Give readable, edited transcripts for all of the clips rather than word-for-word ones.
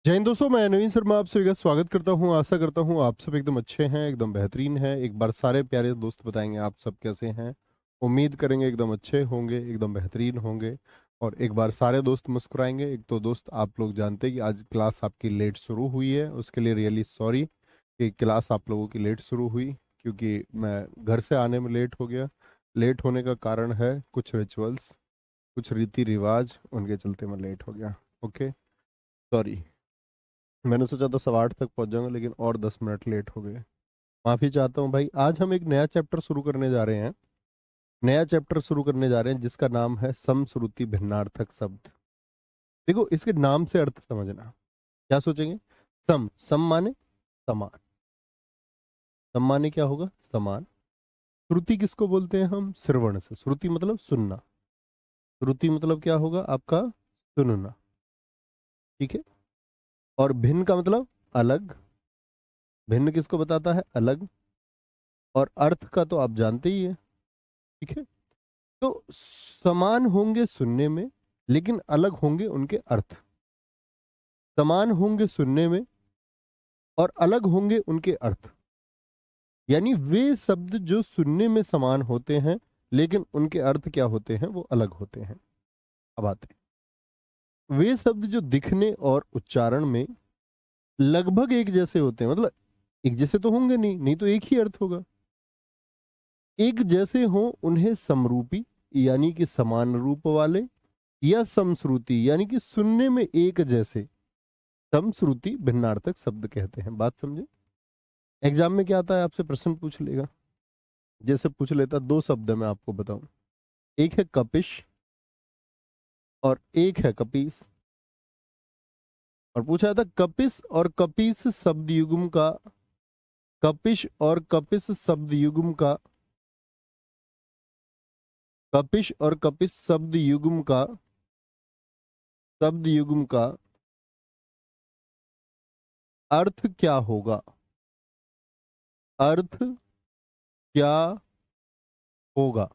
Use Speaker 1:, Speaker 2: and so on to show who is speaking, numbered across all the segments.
Speaker 1: जय हिंद दोस्तों, मैं नवीन शर्मा आप सभी का स्वागत करता हूं। आशा करता हूं आप सब एकदम अच्छे हैं, एकदम बेहतरीन हैं। एक बार सारे प्यारे दोस्त बताएंगे आप सब कैसे हैं। उम्मीद करेंगे एकदम अच्छे होंगे, एकदम बेहतरीन होंगे। और एक बार सारे दोस्त मुस्कुराएंगे। एक तो दोस्त आप लोग जानते हैं कि आज क्लास आपकी लेट शुरू हुई है, उसके लिए रियली सॉरी कि क्लास आप लोगों की लेट शुरू हुई, क्योंकि मैं घर से आने में लेट हो गया। लेट होने का कारण है कुछ रिचुअल्स, कुछ रीति रिवाज, उनके चलते मैं लेट हो गया। Okay, sorry. मैंने सोचा था 8:15 तक पहुंच जाऊंगा, लेकिन और 10 मिनट लेट हो गए। माफी चाहता हूँ भाई। आज हम एक नया चैप्टर शुरू करने जा रहे हैं। नया चैप्टर शुरू करने जा रहे हैं जिसका नाम है समश्रुति भिन्नार्थक शब्द। देखो, इसके नाम से अर्थ समझना। क्या सोचेंगे? सम सम माने समान। सम माने क्या होगा? समान। श्रुति किसको बोलते हैं हम? श्रवण से। श्रुति मतलब सुनना। श्रुति मतलब क्या होगा आपका? सुनना। ठीक है। और भिन्न का मतलब अलग। भिन्न किसको बताता है? अलग। और अर्थ का तो आप जानते ही है। ठीक है। तो समान होंगे सुनने में, लेकिन अलग होंगे उनके अर्थ। समान होंगे सुनने में और अलग होंगे उनके अर्थ। यानी वे शब्द जो सुनने में समान होते हैं, लेकिन उनके अर्थ क्या होते हैं? वो अलग होते हैं। अब आते हैं वे शब्द जो दिखने और उच्चारण में लगभग एक जैसे होते हैं। मतलब एक जैसे तो होंगे नहीं, नहीं तो एक ही अर्थ होगा। एक जैसे हों उन्हें समरूपी यानी कि समान रूप वाले, या समश्रुति यानी कि सुनने में एक जैसे, समश्रुति भिन्नार्थक शब्द कहते हैं। बात समझे? एग्जाम में क्या आता है, आपसे प्रश्न पूछ लेगा। जैसे पूछ लेता, दो शब्द मैं आपको बताऊं। एक है कपिश और एक है कपीस। और पूछा था कपिस और कपीस शब्द युग्म का। कपिश और कपिस शब्द युग्म का। कपिश और कपिस शब्द युग्म का अर्थ क्या होगा? अर्थ क्या होगा?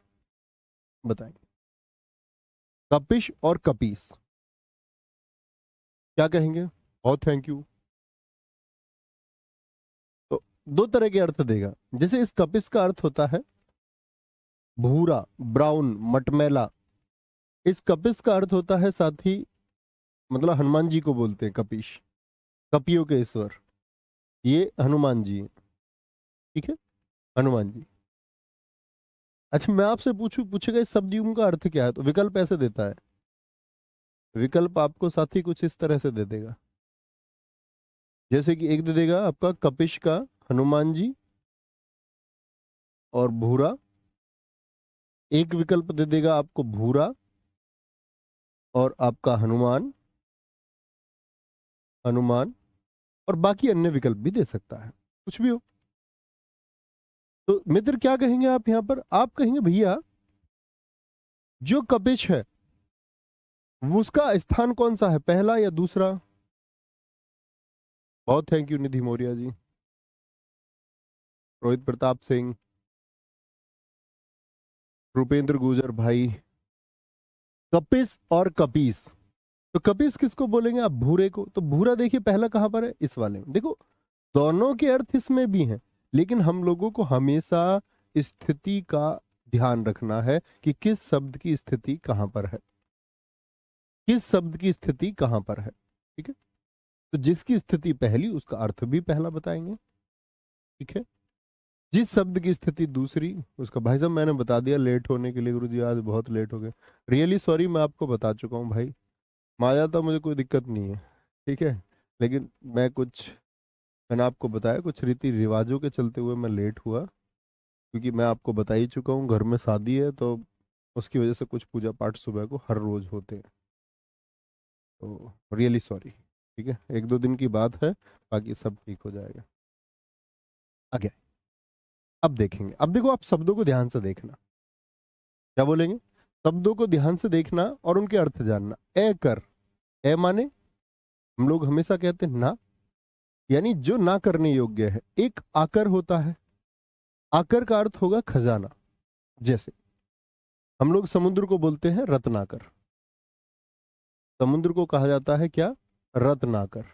Speaker 1: बताएंगे। कपिश और कपीस क्या कहेंगे? बहुत थैंक यू। तो दो तरह के अर्थ देगा। जैसे इस कपिस का अर्थ होता है भूरा, ब्राउन, मटमैला। इस कपिस का अर्थ होता है साथी, मतलब हनुमान जी को बोलते हैं कपीश। कपियों के ईश्वर ये हनुमान जी हैं। ठीक है, हनुमान जी। अच्छा, मैं आपसे पूछेगा इस शब्द युग्म का अर्थ क्या है, तो विकल्प ऐसे देता है। विकल्प आपको साथी कुछ इस तरह से दे देगा। जैसे कि एक दे देगा आपका कपिश का हनुमान जी और भूरा। एक विकल्प दे देगा आपको भूरा और आपका हनुमान। हनुमान। और बाकी अन्य विकल्प भी दे सकता है, कुछ भी हो। तो मित्र क्या कहेंगे आप यहां पर? आप कहेंगे भैया जो कपिश है उसका स्थान कौन सा है, पहला या दूसरा? बहुत थैंक यू निधि मौर्य जी, रोहित प्रताप सिंह, रुपेंद्र गुजर भाई। कपिस और कपीस। तो कपीस किसको बोलेंगे आप? भूरे को। तो भूरा देखिए पहला कहां पर है, इस वाले में। देखो, दोनों के अर्थ इसमें भी हैं, लेकिन हम लोगों को हमेशा स्थिति का ध्यान रखना है कि किस शब्द की स्थिति कहां पर है। किस शब्द की स्थिति कहां पर है। ठीक है। तो जिसकी स्थिति पहली उसका अर्थ भी पहला बताएंगे। ठीक है। जिस शब्द की स्थिति दूसरी उसका, भाई साहब मैंने बता दिया लेट होने के लिए, गुरुजी आज बहुत लेट हो गए। रियली सॉरी, मैं आपको बता चुका हूँ भाई। मैं आ जाता, मुझे कोई दिक्कत नहीं है। ठीक है। लेकिन मैं कुछ, मैंने आपको बताया कुछ रीति रिवाजों के चलते हुए मैं लेट हुआ, क्योंकि मैं आपको बता ही चुका हूँ घर में शादी है, तो उसकी वजह से कुछ पूजा पाठ सुबह को हर रोज होते हैं। तो रियली सॉरी। ठीक है, एक दो दिन की बात है, बाकी सब ठीक हो जाएगा। आगे अब देखेंगे। अब देखो, आप शब्दों को ध्यान से देखना। क्या बोलेंगे? शब्दों को ध्यान से देखना और उनके अर्थ जानना। ए कर। ए माने हम लोग हमेशा कहते हैं ना, यानी जो ना करने योग्य है। एक आकर होता है। आकर का अर्थ होगा खजाना। जैसे हम लोग समुद्र को बोलते हैं रत्नाकर। समुद्र को कहा जाता है क्या? रत्नाकर।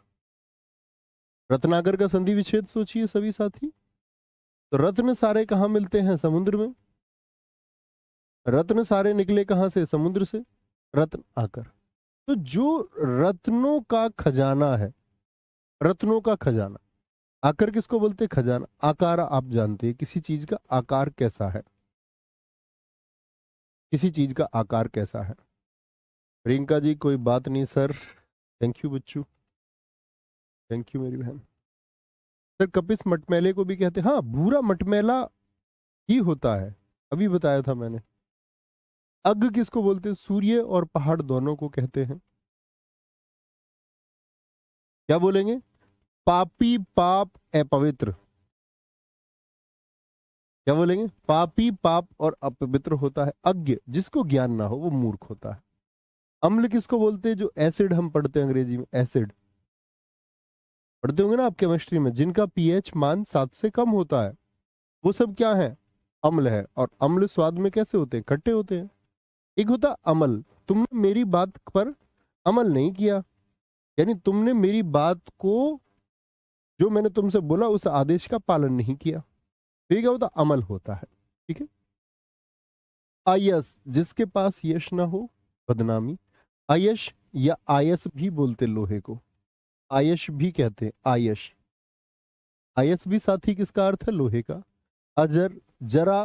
Speaker 1: रत्नाकर का संधि विच्छेद सोचिए सभी साथी। तो रत्न सारे कहाँ मिलते हैं? समुद्र में। रत्न सारे निकले कहाँ से? समुद्र से। रत्न आकर। तो जो रत्नों का खजाना है, रत्नों का खजाना, आकर किसको बोलते हैं? खजाना। आकार आप जानते हैं, किसी चीज का आकार कैसा है, किसी चीज का आकार कैसा है। प्रियंका जी कोई बात नहीं sir, thank you Bachchu, thank you मेरी बहन। सर कपिस मटमैले को भी कहते हैं। हाँ, भूरा मटमैला ही होता है, अभी बताया था मैंने। अग किसको बोलते हैं? सूर्य और पहाड़ दोनों को कहते हैं। क्या बोलेंगे? पापी, पाप, अपवित्र। क्या बोलेंगे? पापी, पाप और अपवित्र होता है। अज्ञ, जिसको ज्ञान ना हो वो मूर्ख होता है। अम्ल किसको बोलते हैं? जो एसिड हम पढ़ते हैं अंग्रेजी में, एसिड पढ़ते होंगे ना आप केमिस्ट्री में, जिनका पीएच मान 7 से कम होता है, वो सब क्या है? अम्ल है। और अम्ल स्वाद में कैसे होते हैं? खट्टे होते हैं। एक होता अमल, तुमने मेरी बात पर अमल नहीं किया, यानी तुमने मेरी बात को, जो मैंने तुमसे बोला उस आदेश का पालन नहीं किया, तो ये क्या होता? अमल होता है। ठीक है। आयस, जिसके पास यश ना हो, बदनामी। आयश या आयस भी बोलते लोहे को, आयश भी कहते हैं। आयश, आयस भी साथी किसका अर्थ है? लोहे का। अजर, जरा,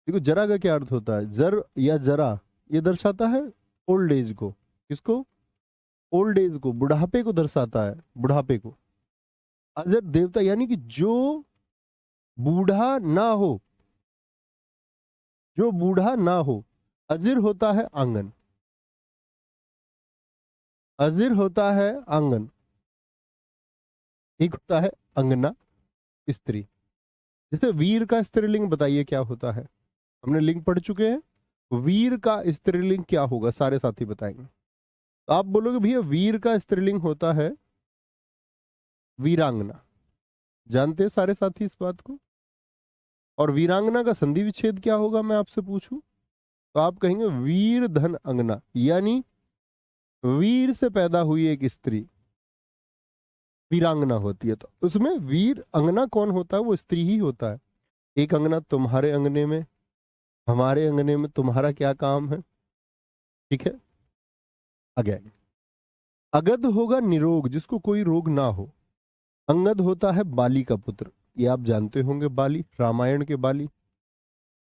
Speaker 1: देखो जरा का क्या अर्थ होता है? जर या जरा, ये दर्शाता है ओल्ड एज को। किसको? ओल्ड एज को, बुढ़ापे को दर्शाता है, बुढ़ापे को। अजर देवता, यानी कि जो बूढ़ा ना हो, जो बूढ़ा ना हो। अजिर होता है आंगन, अजिर होता है आंगन। एक होता है अंगना, स्त्री। जैसे वीर का स्त्रीलिंग बताइए क्या होता है? हमने लिंग पढ़ चुके हैं। वीर का स्त्रीलिंग क्या होगा? सारे साथी बताएंगे। तो आप बोलोगे भैया वीर का स्त्रीलिंग होता है वीरांगना। जानते हैं सारे साथी इस बात को? और वीरांगना का संधि विच्छेद क्या होगा मैं आपसे पूछूं, तो आप कहेंगे वीर धन अंगना, यानी वीर से पैदा हुई एक स्त्री वीरांगना होती है। तो उसमें वीर अंगना कौन होता है? वो स्त्री ही होता है। एक अंगना तुम्हारे अंगने में, हमारे अंगने में, तुम्हारा क्या काम है? ठीक है। अगेन, अगध होगा निरोग, जिसको कोई रोग ना हो। अंगद होता है बाली का पुत्र, ये आप जानते होंगे, बाली, रामायण के बाली।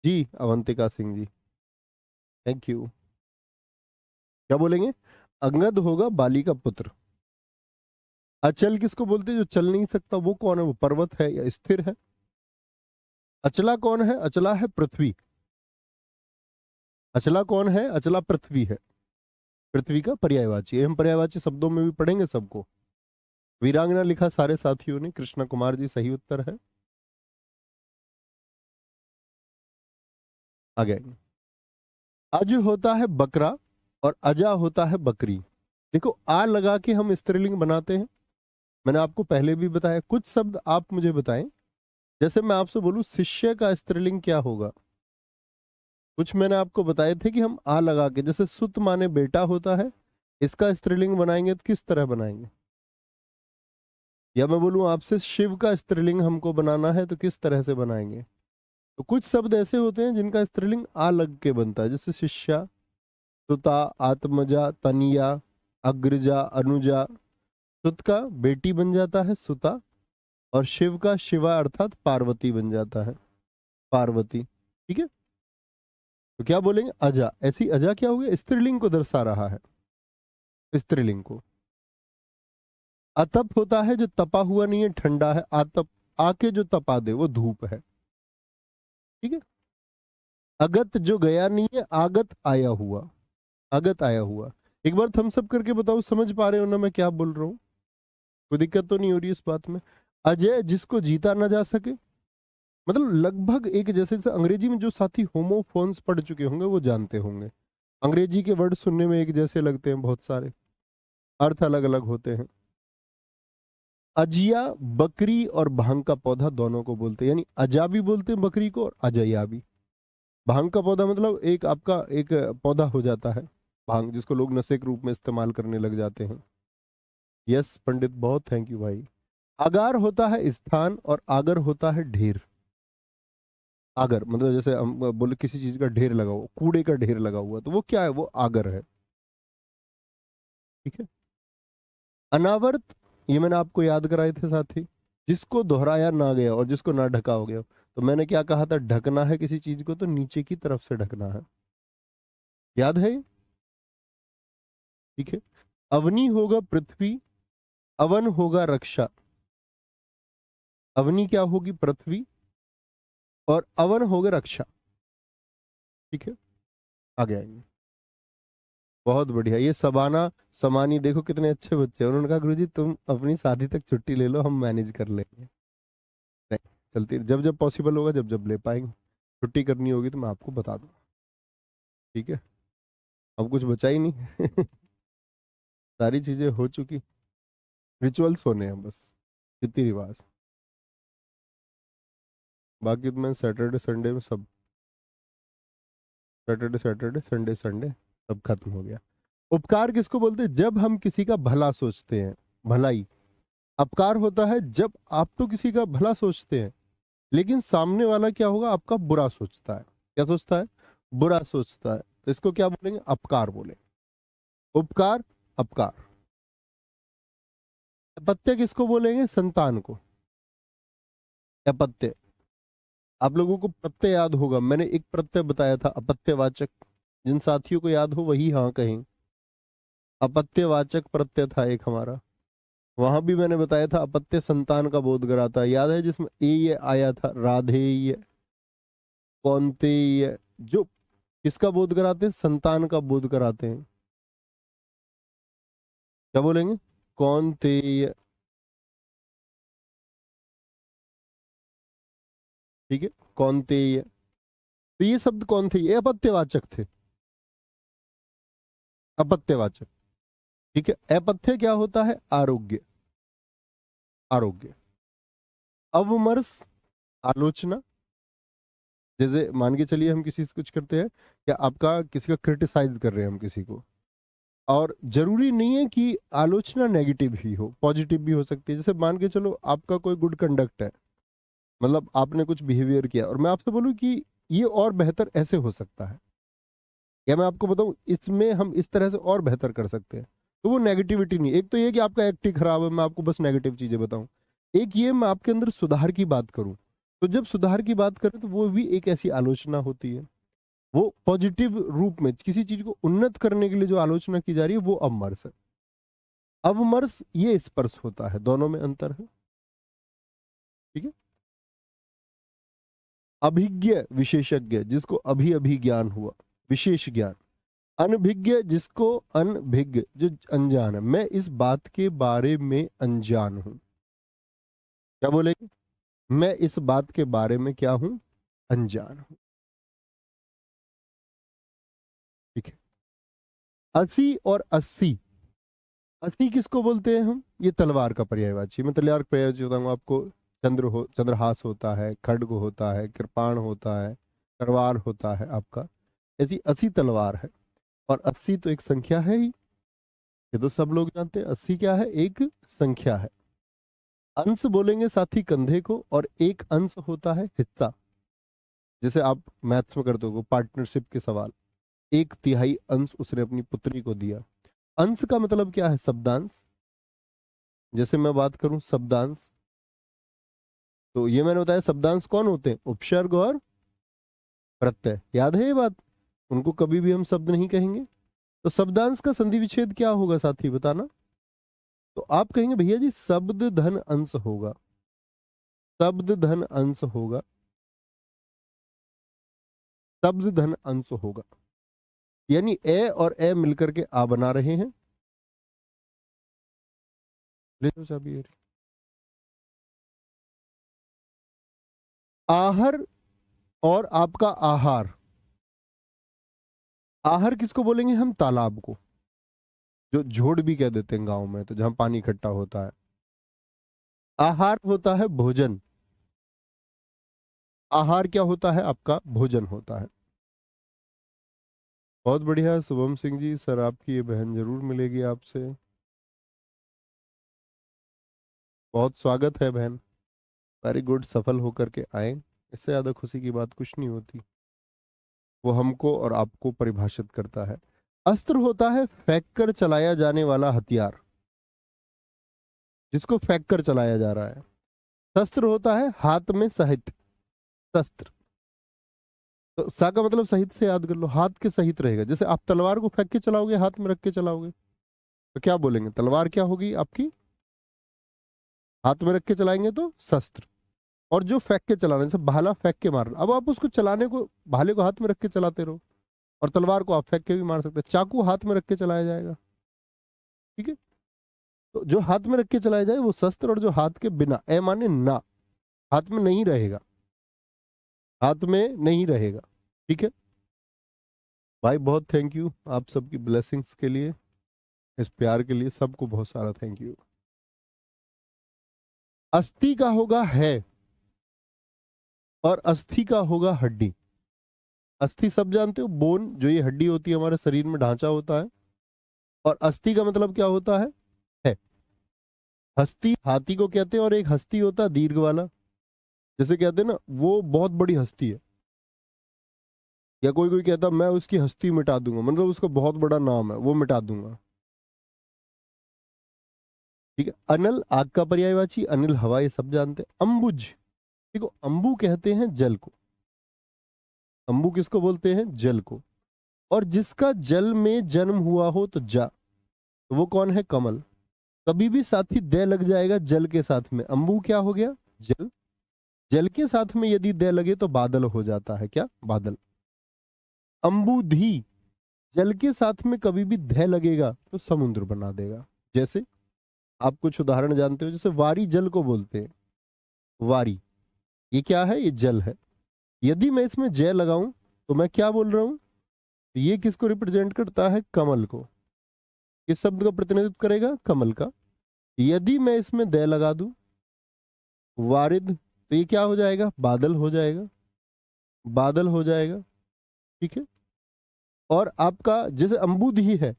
Speaker 1: जी अवंतिका सिंह जी, थैंक यू। क्या बोलेंगे? अंगद होगा बाली का पुत्र। अचल किसको बोलते हैं? जो चल नहीं सकता, वो कौन है? वो पर्वत है या स्थिर है? अचला कौन है? अचला है पृथ्वी। अचला कौन है? अचला पृथ्वी है, पृथ्वी का पर्यायवाची है। हम पर्यायवाची शब्दों में भी पढ़ेंगे सबको। वीरांगना लिखा सारे साथियों ने, कृष्णा कुमार जी सही उत्तर है। अगेन, अज होता है बकरा और अजा होता है बकरी। देखो आ लगा के हम स्त्रीलिंग बनाते हैं, मैंने आपको पहले भी बताया। कुछ शब्द आप मुझे बताएं, जैसे मैं आपसे बोलूं शिष्य का स्त्रीलिंग क्या होगा, कुछ मैंने आपको बताए थे कि हम आ लगा के, जैसे सुत माने बेटा होता है, इसका स्त्रीलिंग बनाएंगे तो किस तरह बनाएंगे? या मैं बोलूं आपसे शिव का स्त्रीलिंग हमको बनाना है तो किस तरह से बनाएंगे? तो कुछ शब्द ऐसे होते हैं जिनका स्त्रीलिंग आ लग के बनता है, जैसे शिष्या, सुता, आत्मजा, तनिया, अग्रजा, अनुजा। सुत का बेटी बन जाता है सुता, और शिव का शिवा अर्थात पार्वती बन जाता है, पार्वती। ठीक है। तो क्या बोलेंगे? अजा। ऐसी अजा क्या हो गया? स्त्रीलिंग को दर्शा रहा है, स्त्रीलिंग को। अतप होता है जो तपा हुआ नहीं है, ठंडा है। आतप, आके जो तपा दे, वो धूप है। ठीक है। अगत, जो गया नहीं है, आगत, आया हुआ, आगत, आया हुआ। एक बार थम्स अप करके बताओ, समझ पा रहे हो ना मैं क्या बोल रहा हूँ? कोई दिक्कत तो नहीं हो रही इस बात में? अजय, जिसको जीता ना जा सके, मतलब लगभग एक जैसे, जैसे अंग्रेजी में जो साथी होमोफोन्स पढ़ चुके होंगे वो जानते होंगे, अंग्रेजी के वर्ड सुनने में एक जैसे लगते हैं, बहुत सारे अर्थ अलग अलग होते हैं। अजिया, बकरी और भांग का पौधा दोनों को बोलते हैं, यानी अजा भी बोलते हैं बकरी को और अजया भी। भांग का पौधा मतलब एक आपका एक पौधा हो जाता है भांग, जिसको लोग नशे के रूप में इस्तेमाल करने लग जाते हैं। यस पंडित, बहुत थैंक यू भाई। आगार होता है स्थान और आगर होता है ढेर। आगर मतलब जैसे हम बोले किसी चीज का ढेर लगा हुआ, कूड़े का ढेर लगा हुआ, तो वो क्या है, वो आगर है। ठीक है। अनावर्त, ये मैंने आपको याद कराए थे साथी, जिसको दोहराया ना गया और जिसको ना ढका हो गया। तो मैंने क्या कहा था, ढकना है किसी चीज को तो नीचे की तरफ से ढकना है। याद है ये? ठीक है। अवनी होगा पृथ्वी, अवन होगा रक्षा। अवनी क्या होगी, पृथ्वी, और अवन होगा रक्षा। ठीक है। आगे आएंगे। बहुत बढ़िया। ये सबाना समानी, देखो कितने अच्छे बच्चे हैं। उन्होंने कहा गुरुजी तुम अपनी शादी तक छुट्टी ले लो, हम मैनेज कर लेंगे। नहीं, चलती जब जब पॉसिबल होगा, जब जब ले पाएंगे। छुट्टी करनी होगी तो मैं आपको बता दूँ। ठीक है। अब कुछ बचा ही नहीं। सारी चीजें हो चुकी, रिचुअल्स होने हैं बस, रीति रिवाज। बाकी तो मैं सैटरडे संडे में सब, सैटरडे सैटरडे संडे संडे सब खत्म हो गया। उपकार किसको बोलते हैं, जब हम किसी का भला सोचते हैं, भलाई। अपकार होता है जब आप तो किसी का भला सोचते हैं, लेकिन सामने वाला क्या होगा, आपका बुरा सोचता है। क्या सोचता है, बुरा सोचता है, तो इसको क्या बोलेंगे, अपकार बोलेंगे। उपकार, अपकार। अपत्य किसको बोलेंगे, संतान को। अपत्य, आप लोगों को प्रत्यय याद होगा, मैंने एक प्रत्यय बताया था अपत्यवाचक। जिन साथियों को याद हो वही हाँ कहें। अपत्यवाचक प्रत्यय था एक हमारा, वहां भी मैंने बताया था अपत्य संतान का बोध कराता है। याद है, जिसमें ये आया था, राधेय, कौन्तेय, जो किसका बोध कराते हैं, संतान का बोध कराते हैं। क्या बोलेंगे, कौन्तेय। ठीक है, कौन्तेय। तो ये शब्द कौन थे, ये अपत्यवाचक थे, अपत्यवाचक। ठीक है। अपथ्य क्या होता है, आरोग्य, आरोग्य। अवमर्श, आलोचना। जैसे मान के चलिए हम किसी से कुछ करते हैं, या आपका किसी का क्रिटिसाइज कर रहे हैं हम किसी को, और जरूरी नहीं है कि आलोचना नेगेटिव ही हो, पॉजिटिव भी हो सकती है। जैसे मान के चलो आपका कोई गुड कंडक्ट है, मतलब आपने कुछ बिहेवियर किया और मैं आपसे बोलूं कि ये और बेहतर ऐसे हो सकता है, या मैं आपको बताऊं इसमें हम इस तरह से और बेहतर कर सकते हैं, तो वो नेगेटिविटी नहीं। एक तो ये कि आपका एक्ट ही खराब है, मैं आपको बस नेगेटिव चीजें बताऊं। एक ये मैं आपके अंदर सुधार की बात करूं, तो जब सुधार की बात करें तो वो भी एक ऐसी आलोचना होती है। वो पॉजिटिव रूप में किसी चीज को उन्नत करने के लिए जो आलोचना की जा रही है, वो अवमर्श है। अवमर्श ये स्पर्श होता है, दोनों में अंतर है। ठीक है। अभिज्ञ, विशेषज्ञ, जिसको अभी अभी ज्ञान हुआ, विशेष ज्ञान। अनभिज्ञ, जिसको अनभिज्ञ, जो अनजान है, मैं इस बात के बारे में अनजान हूं। क्या बोलेंगे, मैं इस बात के बारे में क्या हूं, अनजान हूं। ठीक है। अस्सी और अस्सी, अस्सी किसको बोलते हैं हम, ये तलवार का पर्यायवाची। मैं तलवार का पर्यायवाची बताऊंगा आपको। चंद्रहास होता है, खड्ग होता है, कृपाण होता है, तलवार होता है आपका। ऐसी 80 तलवार है, और 80 तो एक संख्या है ही, ये तो सब लोग जानते हैं। 80 क्या है, एक संख्या है। अंश बोलेंगे साथी कंधे को, और एक अंश होता है हिस्सा। जैसे आप मैथ्स में करते हो पार्टनरशिप के सवाल, एक तिहाई अंश उसने अपनी पुत्री को दिया। अंश का मतलब क्या है, शब्दांश। जैसे मैं बात करूं शब्दांश, तो ये मैंने बताया शब्दांश कौन होते हैं, उपसर्ग और प्रत्यय। याद है ये बात, उनको कभी भी हम शब्द नहीं कहेंगे। तो शब्दांश का संधि विच्छेद क्या होगा साथी, बताना। तो आप कहेंगे भैया जी शब्द धन अंश होगा, शब्द धन अंश होगा, शब्द धन अंश होगा। यानी ए और ए मिलकर के आ बना रहे हैं। ले लो चाबी ये। आहर और आपका आहार। आहार किसको बोलेंगे हम, तालाब को, जो झोड़ भी कह देते हैं गांव में, तो जहां पानी इकट्ठा होता है। आहार होता है भोजन, आहार क्या होता है आपका, भोजन होता है। बहुत बढ़िया शुभम सिंह जी, सर आपकी ये बहन जरूर मिलेगी आपसे। बहुत स्वागत है बहन। वेरी गुड, सफल होकर के आए। इससे ज्यादा खुशी की बात कुछ नहीं होती। वो हमको और आपको परिभाषित करता है। अस्त्र होता है फेंक कर चलाया जाने वाला हथियार, जिसको फेंक कर चलाया जा रहा है। शस्त्र होता है हाथ में सहित, शस्त्र। तो सा का मतलब सहित से याद कर लो, हाथ के सहित रहेगा। जैसे आप तलवार को फेंक के चलाओगे, हाथ में रख के चलाओगे, तो क्या बोलेंगे? तलवार क्या होगी आपकी? हाथ में रख के चलाएंगे तो शस्त्र। और जो फेंक के चलाने से भाला फेंक के मारना, अब आप उसको चलाने को, भाले को हाथ में रख के चलाते रहो, और तलवार को आप फेंक के भी मार सकते हैं। चाकू हाथ में रख के चलाया जाएगा, ठीक है। तो जो हाथ में रख के चलाया जाए वो शस्त्र, और जो हाथ के बिना, ए माने ना, हाथ में नहीं रहेगा, हाथ में नहीं रहेगा, ठीक है। भाई बहुत थैंक यू आप सबकी ब्लेसिंग्स के लिए, इस प्यार के लिए, सबको बहुत सारा थैंक यू। अस्थि का होगा है, और अस्थि का होगा हड्डी। अस्थि सब जानते हो, बोन, जो ये हड्डी होती है हमारे शरीर में, ढांचा होता है। और अस्थि का मतलब क्या होता है। हस्ती हाथी को कहते हैं, और एक हस्ती होता है दीर्घ वाला, जैसे कहते हैं ना वो बहुत बड़ी हस्ती है। या कोई कोई कहता मैं उसकी हस्ती मिटा दूंगा, मतलब उसका बहुत बड़ा नाम है, वो मिटा दूंगा, ठीक है। अनल आग का पर्यायवाची, अनिल हवा, ये सब जानते हैं। अंबुज, देखो अंबु कहते हैं जल को। अंबु किसको बोलते हैं? जल को। और जिसका जल में जन्म हुआ हो तो जा, तो वो कौन है? कमल। कभी भी साथी दे लग जाएगा जल के साथ में, अंबु क्या हो गया? जल। जल के साथ में यदि दे लगे तो बादल हो जाता है, क्या? बादल। अंबुधी, जल के साथ में कभी भी धै लगेगा तो समुद्र बना देगा। जैसे आप कुछ उदाहरण जानते हो, जैसे वारी जल को बोलते हैं। वारी, ये क्या है? ये जल है। यदि मैं इसमें जय लगाऊं तो मैं क्या बोल रहा हूं? तो ये किसको रिप्रेजेंट करता है? कमल को। किस शब्द का प्रतिनिधित्व करेगा? कमल का। यदि मैं इसमें दय लगा दूं, वारिद, तो ये क्या हो जाएगा? बादल हो जाएगा, बादल हो जाएगा, ठीक है। और आपका जैसे अम्बुद ही है,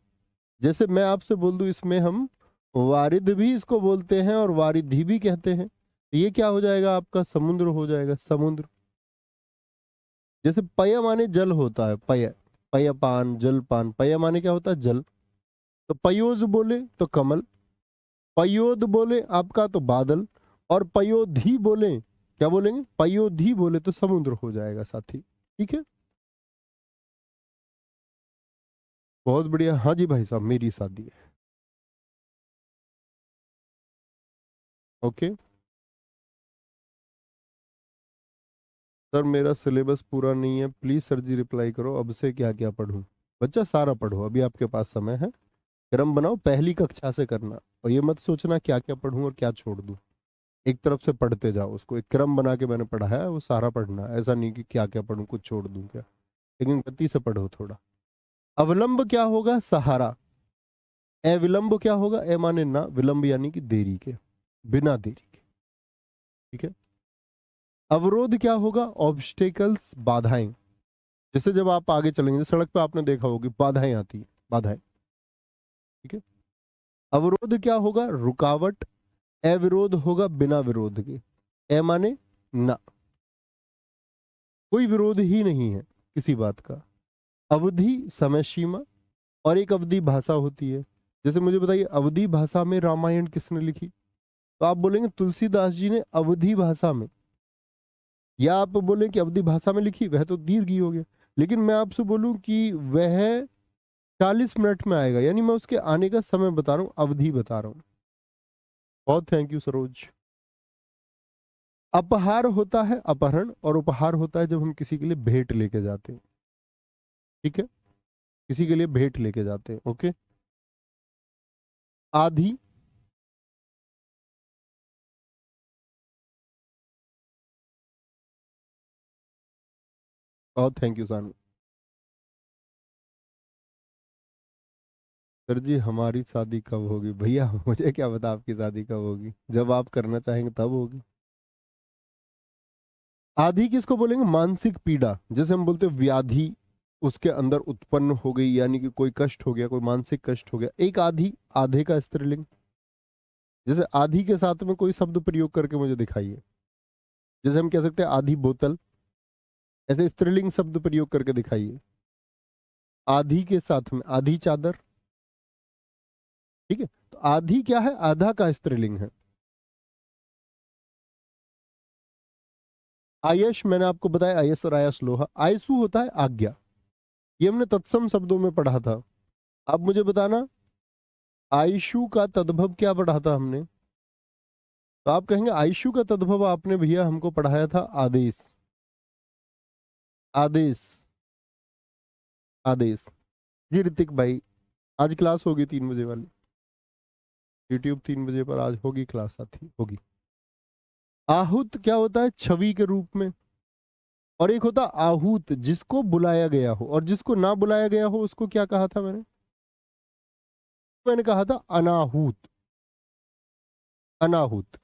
Speaker 1: जैसे मैं आपसे बोल दूं इसमें हम वारिद भी इसको बोलते हैं और वारिधि भी कहते हैं, तो ये क्या हो जाएगा? आपका समुद्र हो जाएगा, समुद्र। जैसे पय माने जल होता है, पय, पयपान, जलपान। पय माने क्या होता है? जल। तो पयोज बोले तो कमल, पयोद बोले आपका तो बादल, और पयोधी बोले, क्या बोलेंगे? पयोधी बोले तो समुद्र हो जाएगा साथी, ठीक है। बहुत बढ़िया। हाँ जी भाई साहब, मेरी शादी है। ओके सर, मेरा सिलेबस पूरा नहीं है, प्लीज सर जी रिप्लाई करो, अब से क्या क्या पढूं? बच्चा सारा पढ़ो, अभी आपके पास समय है। क्रम बनाओ, पहली कक्षा से करना, और ये मत सोचना क्या क्या पढ़ूं और क्या छोड़ दूं। एक तरफ से पढ़ते जाओ उसको, एक क्रम बना के मैंने पढ़ा है, वो सारा पढ़ना है। ऐसा नहीं कि क्या क्या पढ़ूं कुछ छोड़ दूं क्या, लेकिन गति से पढ़ो थोड़ा। अवलंब क्या होगा? सहारा। अविलंब क्या होगा? ए माने ना, विलंब यानी कि देरी के, बिना देरी के, ठीक है। अवरोध क्या होगा? ऑब्स्टेकल्स, बाधाएं। जैसे जब आप आगे चलेंगे सड़क पे, आपने देखा होगी बाधाएं आती है, बाधाएं, ठीक है। अवरोध क्या होगा? रुकावट। अविरोध होगा बिना विरोध के। ए माने ना, कोई विरोध ही नहीं है किसी बात का। अवधि, समय सीमा। और एक अवधि भाषा होती है। जैसे मुझे बताइए, अवधि भाषा में रामायण किसने लिखी? तो आप बोलेंगे तुलसीदास जी ने अवधि भाषा में। या आप बोलें कि अवधि भाषा में लिखी, वह तो दीर्घ ही हो गया। लेकिन मैं आपसे बोलूं कि वह 40 मिनट में आएगा, यानी मैं उसके आने का समय बता रहा हूँ, अवधि बता रहा हूँ। बहुत थैंक यू सरोज। अपहार होता है अपहरण, और उपहार होता है जब हम किसी के लिए भेंट लेके जाते हैं, ठीक है। किसी के लिए भेंट लेके जाते हैं, ओके। आधी, और थैंक यू सानू। सर जी हमारी शादी कब होगी? भैया मुझे क्या पता आपकी शादी कब होगी, जब आप करना चाहेंगे तब होगी। आदि किसको बोलेंगे? मानसिक पीड़ा, जैसे हम बोलते हैं व्याधि उसके अंदर उत्पन्न हो गई, यानी कि कोई कष्ट हो गया, कोई मानसिक कष्ट हो गया। एक आधि, आधे का स्त्रीलिंग, जैसे आधी के साथ में कोई शब्द प्रयोग करके मुझे दिखाइए। जैसे हम कह सकते हैं आधी बोतल, ऐसे स्त्रीलिंग शब्द प्रयोग करके दिखाइए। आधी के साथ में आधी चादर, ठीक है। तो आधी क्या है? आधा का स्त्रीलिंग है। आयश, मैंने आपको बताया आयस और आयस लोहा। आयसु होता है आज्ञा, ये हमने तत्सम शब्दों में पढ़ा था। अब मुझे बताना आयशु का तद्भव क्या पढ़ा था हमने? तो आप कहेंगे आयशु का तद्भव आपने भैया हमको पढ़ाया था आदेश। आदेश, आदेश। जी ऋतिक भाई, आज क्लास होगी 3 बजे वाली, यूट्यूब 3 बजे पर आज होगी क्लास, साथी होगी। आहूत क्या होता है? छवि के रूप में। और एक होता आहूत, जिसको बुलाया गया हो, और जिसको ना बुलाया गया हो उसको क्या कहा था मैंने? मैंने कहा था अनाहूत। अनाहूत,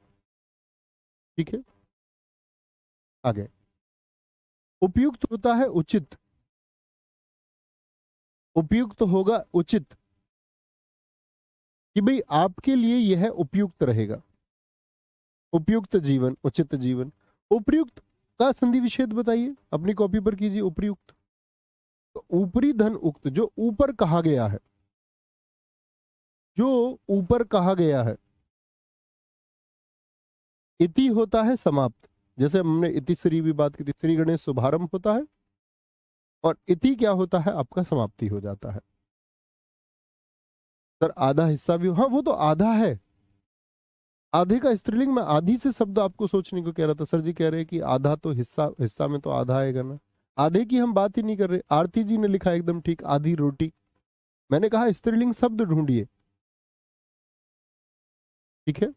Speaker 1: ठीक है। आगे उपयुक्त होता है उचित। उपयुक्त होगा उचित, कि भाई आपके लिए यह उपयुक्त रहेगा। उपयुक्त जीवन, उचित जीवन। उपयुक्त का संधि विच्छेद बताइए, अपनी कॉपी पर कीजिए। उपयुक्त तो ऊपरी धन उक्त, जो ऊपर कहा गया है, जो ऊपर कहा गया है। इति होता है समाप्त, जैसे हमने इतिश्री भी बात की थी, श्री गणेश शुभारंभ होता है, और इति क्या होता है? आपका समाप्ति हो जाता है। सर आधा हिस्सा भी, हाँ वो तो आधा है। आधे का स्त्रीलिंग में आधी से शब्द आपको सोचने को कह रहा था। सर जी कह रहे हैं कि आधा तो हिस्सा, हिस्सा में तो आधा आएगा ना। आधे की हम बात ही नहीं कर रहे। आरती जी ने लिखा एकदम ठीक, आधी रोटी। मैंने कहा स्त्रीलिंग शब्द ढूंढिए, ठीक है।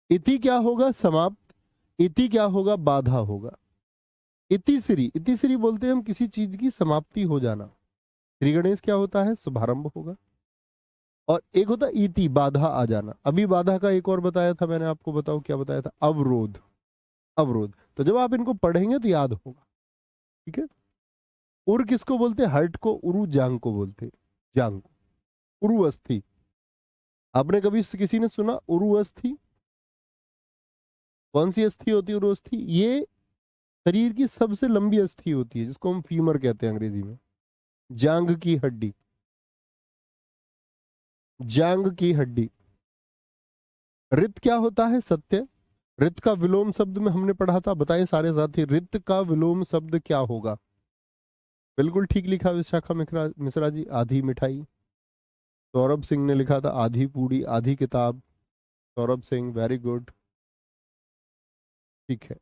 Speaker 1: इति क्या होगा? समाप्त। इति क्या होगा? बाधा होगा। इतिश्री, इतिश्री बोलते हैं हम किसी चीज की समाप्ति हो जाना। श्री गणेश क्या होता है? शुभारंभ होगा। और एक होता इति, बाधा आ जाना। अभी बाधा का एक और बताया था मैंने आपको, बताओ क्या बताया था? अवरोध। अवरोध। तो जब आप इनको पढ़ेंगे तो याद होगा, ठीक है। उर किसको बोलते? हर्ट को। उरु जांग को बोलते, जांग। उरु अस्थि, आपने कभी किसी ने सुना उरु अस्थि? कौन सी अस्थि होती है उरु अस्थि? ये शरीर की सबसे लंबी अस्थि होती है, जिसको हम फीमर कहते हैं अंग्रेजी में। जांग की हड्डी, जांग की हड्डी। रित क्या होता है? सत्य। रित का विलोम शब्द में हमने पढ़ा था, बताएं सारे साथी, रित का विलोम शब्द क्या होगा? बिल्कुल ठीक लिखा विशाखा मिश्रा, मिश्रा जी, आधी मिठाई। सौरभ सिंह ने लिखा था आधी पूड़ी आधी किताब। सौरभ सिंह, वेरी गुड, ठीक है।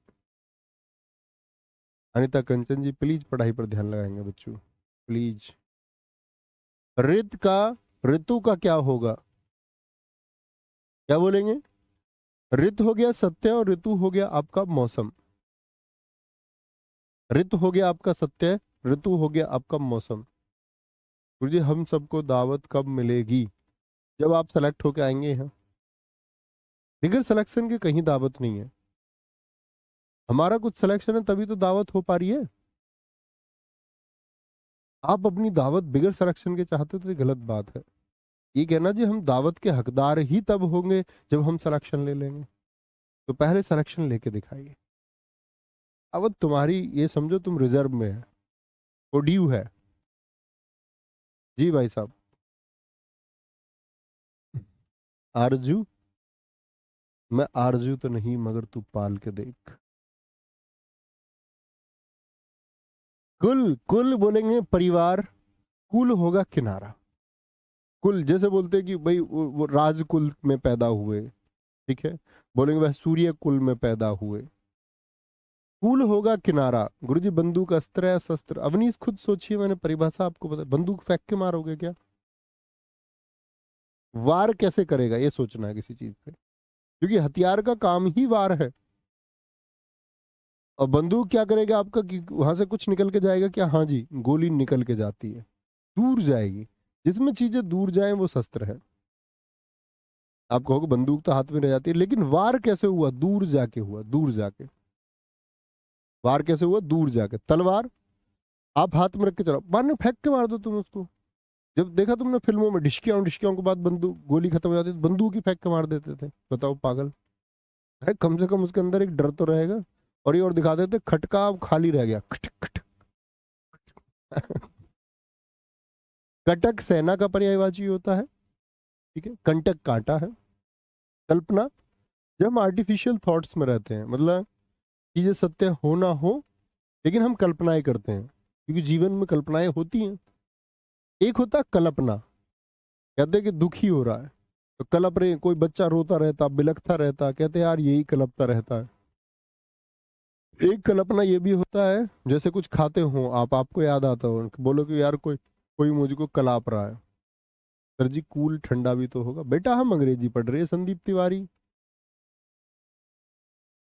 Speaker 1: अनिता कंचन जी, प्लीज पढ़ाई पर ध्यान लगाएंगे बच्चों, प्लीज। ऋत का, ऋतु का क्या होगा? क्या बोलेंगे? ऋत हो गया सत्य, और ऋतु हो गया आपका मौसम। ऋत हो गया आपका सत्य, ऋतु हो गया आपका मौसम। गुरुजी हम सबको दावत कब मिलेगी? जब आप सेलेक्ट होके आएंगे यहाँ। बिगर सिलेक्शन के कहीं दावत नहीं है। हमारा कुछ सिलेक्शन है तभी तो दावत हो पा रही है। आप अपनी दावत बिगर सिलेक्शन के चाहते हो तो ये गलत बात है। ये कहना जी हम दावत के हकदार ही तब होंगे जब हम सिलेक्शन ले लेंगे। तो पहले सिलेक्शन लेके दिखाइए। अब तुम्हारी ये समझो तुम रिजर्व में है, वो ड्यू है। जी भाई साहब। आरजू, मैं आरजू तो नहीं मगर तू पाल के देख। कुल, कुल बोलेंगे परिवार। कुल होगा किनारा। कुल जैसे बोलते हैं कि भाई वो राजकुल में पैदा हुए, ठीक है। बोलेंगे वह सूर्य कुल में पैदा हुए। कुल होगा किनारा। गुरुजी बंदूक अस्त्र है, शस्त्र। अवनीश खुद सोचिए, मैंने परिभाषा आपको बता, बंदूक फेंक के मारोगे क्या? वार कैसे करेगा ये सोचना है किसी चीज पे, क्योंकि हथियार का काम ही वार है। और बंदूक क्या करेगा आपका, कि वहां से कुछ निकल के जाएगा क्या? हाँ जी, गोली निकल के जाती है, दूर जाएगी। जिसमें चीजें दूर जाएं वो शस्त्र है। आप कहोगे बंदूक तो हाथ में रह जाती है, लेकिन वार कैसे हुआ? दूर जाके हुआ, दूर जाके। वार कैसे हुआ? दूर जाके। तलवार, आप हाथ में रख के चलाओ, मारने फेंक के मार दो तुम उसको। जब देखा तुमने फिल्मों में डिस्कियां के बाद बंदूक गोली खत्म हो जाती थी, बंदूक ही फेंक के मार देते थे। बताओ पागल। अरे कम से कम उसके अंदर एक डर तो रहेगा। और ये और दिखा देते खटका अब खाली रह गया, खट खट। कटक सेना का पर्यायवाची होता है। ठीक है, कंटक कांटा है। कल्पना, जब हम आर्टिफिशियल थॉट्स में रहते हैं, मतलब चीजें सत्य हो ना हो, लेकिन हम कल्पनाएं करते हैं, क्योंकि जीवन में कल्पनाएं होती हैं। एक होता है कल्पना, कहते हैं कि दुखी हो रहा है तो कल्प रहे, कोई बच्चा रोता रहता बिलखता रहता, कहते हैं यार यही कल्पता रहता है। एक कल्पना ये भी होता है, जैसे कुछ खाते हो आप, आपको याद आता हो, बोलो कि यार कोई कोई मुझको कलाप रहा है। सर जी कूल ठंडा भी तो होगा। बेटा हम अंग्रेजी पढ़ रहे हैं संदीप तिवारी,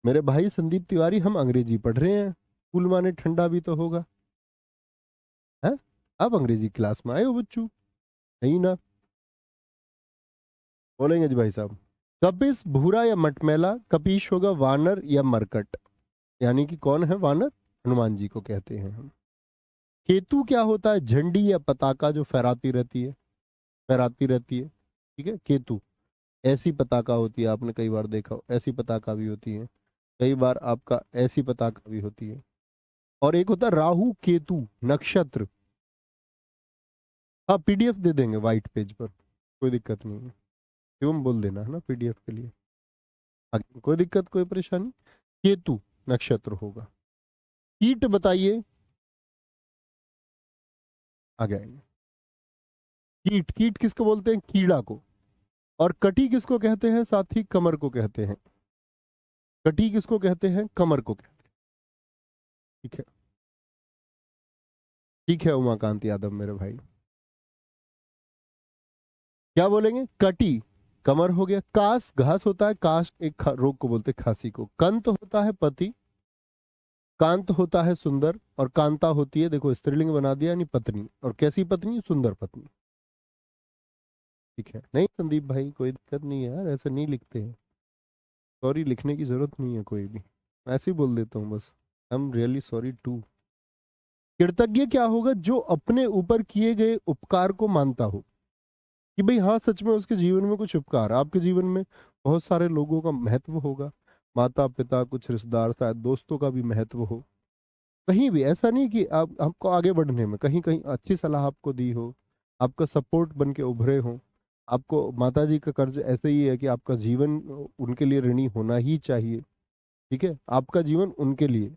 Speaker 1: मेरे भाई संदीप तिवारी, हम अंग्रेजी पढ़ रहे हैं, कूल माने ठंडा भी तो होगा। है, आप अंग्रेजी क्लास में आए हो बच्चू? नहीं ना। बोलेंगे जी भाई साहब। कपिस भूरा या मटमैला, कपीश होगा वानर या मरकट। यानी कि कौन है वानर? हनुमान जी को कहते हैं हम। केतु क्या होता है? झंडी या पताका जो फहराती रहती है, फहराती रहती है। ठीक है, केतु। ऐसी पताका होती है, आपने कई बार देखा हो, ऐसी पताका भी होती है। कई बार आपका ऐसी पताका भी होती है। और एक होता है राहु केतु नक्षत्र। हाँ पीडीएफ दे देंगे व्हाइट पेज पर, कोई दिक्कत नहीं है। एवं बोल देना है ना पीडीएफ के लिए। आगे कोई दिक्कत कोई परेशानी? केतु नक्षत्र होगा। कीट बताइए। आगे आएंगे। कीट, कीट किसको बोलते हैं? कीड़ा को। और कटी किसको कहते हैं साथी? कमर को कहते हैं। कटी किसको कहते हैं? कमर को कहते हैं। ठीक है, ठीक है उमाकांत यादव मेरे भाई। क्या बोलेंगे? कटी कमर हो गया। कास घास होता है, काश एक रोग को बोलते हैं, खांसी को। कंत होता है पति, कांत होता है सुंदर, और कांता होती है, देखो स्त्रीलिंग बना दिया, यानी पत्नी। और कैसी पत्नी? सुंदर पत्नी। ठीक है, नहीं संदीप भाई कोई दिक्कत नहीं है यार, ऐसे नहीं लिखते हैं। सॉरी लिखने की जरूरत नहीं है कोई भी, मैं ऐसे ही बोल देता हूँ बस। I am really sorry too. कृतज्ञ क्या होगा? जो अपने ऊपर किए गए उपकार को मानता हो, कि भाई हाँ सच में उसके जीवन में कुछ उपकार, आपके जीवन में बहुत सारे लोगों का महत्व होगा, माता पिता, कुछ रिश्तेदार, शायद दोस्तों का भी महत्व हो। कहीं भी ऐसा नहीं कि आप आपको आगे बढ़ने में कहीं कहीं अच्छी सलाह आपको दी हो, आपका सपोर्ट बन के उभरे हो। आपको माता जी का कर्ज ऐसे ही है कि आपका जीवन उनके लिए ऋणी होना ही चाहिए। ठीक है, आपका जीवन उनके लिए,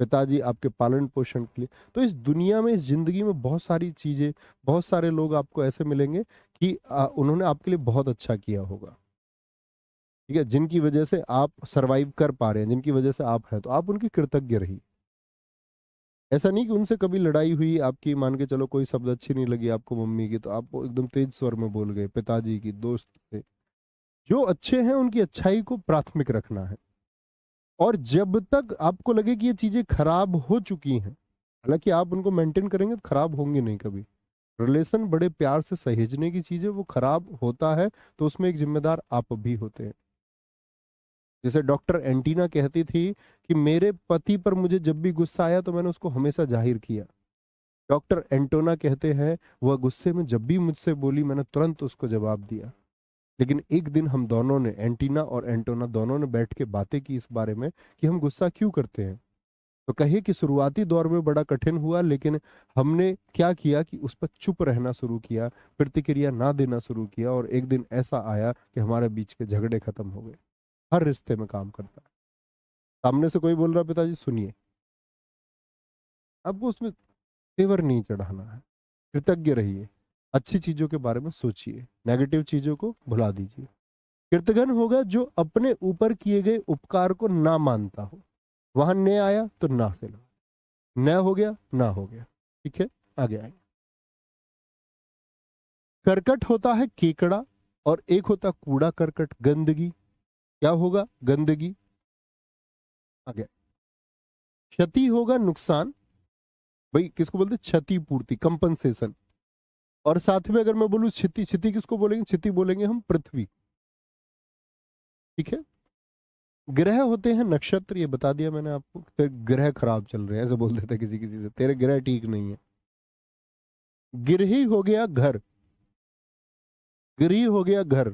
Speaker 1: पिताजी आपके पालन पोषण के लिए। तो इस दुनिया में, इस जिंदगी में बहुत सारी चीजें, बहुत सारे लोग आपको ऐसे मिलेंगे कि उन्होंने आपके लिए बहुत अच्छा किया होगा। ठीक है, जिनकी वजह से आप सरवाइव कर पा रहे हैं, जिनकी वजह से आप हैं, तो आप उनकी कृतज्ञ रहिए। ऐसा नहीं कि उनसे कभी लड़ाई हुई आपकी, मान के चलो कोई शब्द अच्छी नहीं लगी आपको मम्मी की, तो आप वो एकदम तेज स्वर में बोल गए, पिताजी की, दोस्त से। जो अच्छे हैं उनकी अच्छाई को प्राथमिक रखना है। और जब तक आपको लगे कि ये चीजें खराब हो चुकी हैं, हालांकि आप उनको मेंटेन करेंगे तो खराब होंगे नहीं कभी। रिलेशन बड़े प्यार से सहेजने की चीज है, वो खराब होता है तो उसमें एक जिम्मेदार आप भी होते हैं। जैसे डॉक्टर एंटीना कहती थी कि मेरे पति पर मुझे जब भी गुस्सा आया तो मैंने उसको हमेशा जाहिर किया। डॉक्टर एंटोना कहते हैं वह गुस्से में जब भी मुझसे बोली मैंने तुरंत उसको जवाब दिया। लेकिन एक दिन हम दोनों ने, एंटीना और एंटोना दोनों ने बैठ के बातें की इस बारे में कि हम गुस्सा क्यों करते हैं। तो कहिए कि शुरुआती दौर में बड़ा कठिन हुआ, लेकिन हमने क्या किया कि उस पर चुप रहना शुरू किया, प्रतिक्रिया ना देना शुरू किया, और एक दिन ऐसा आया कि हमारे बीच के झगड़े खत्म हो गए। हर रिश्ते में काम करता है। सामने से कोई बोल रहा पिताजी सुनिए, आपको उसमें तेवर नहीं चढ़ाना है। कृतज्ञ रहिए, अच्छी चीजों के बारे में सोचिए, नेगेटिव चीजों को भुला दीजिए। कृतघ्न होगा जो अपने ऊपर किए गए उपकार को ना मानता हो। वहां न आया तो ना से लो, न हो गया ना हो गया। ठीक है, आगे आएंगे। करकट होता है केकड़ा, और एक होता कूड़ा करकट, गंदगी। क्या होगा? गंदगी। आगे। क्षति होगा नुकसान, भाई किसको बोलते? क्षतिपूर्ति, कंपनसेशन। और साथ में अगर मैं बोलूं क्षति, क्षति किसको बोलेंगे? क्षति बोलेंगे हम पृथ्वी। ठीक है, ग्रह होते हैं नक्षत्र, ये बता दिया मैंने आपको। तेरे ग्रह खराब चल रहे हैं ऐसे बोल देते हैं किसी किसी से, तेरे ग्रह ठीक नहीं है। गिरही हो गया घर, गिरही हो गया घर।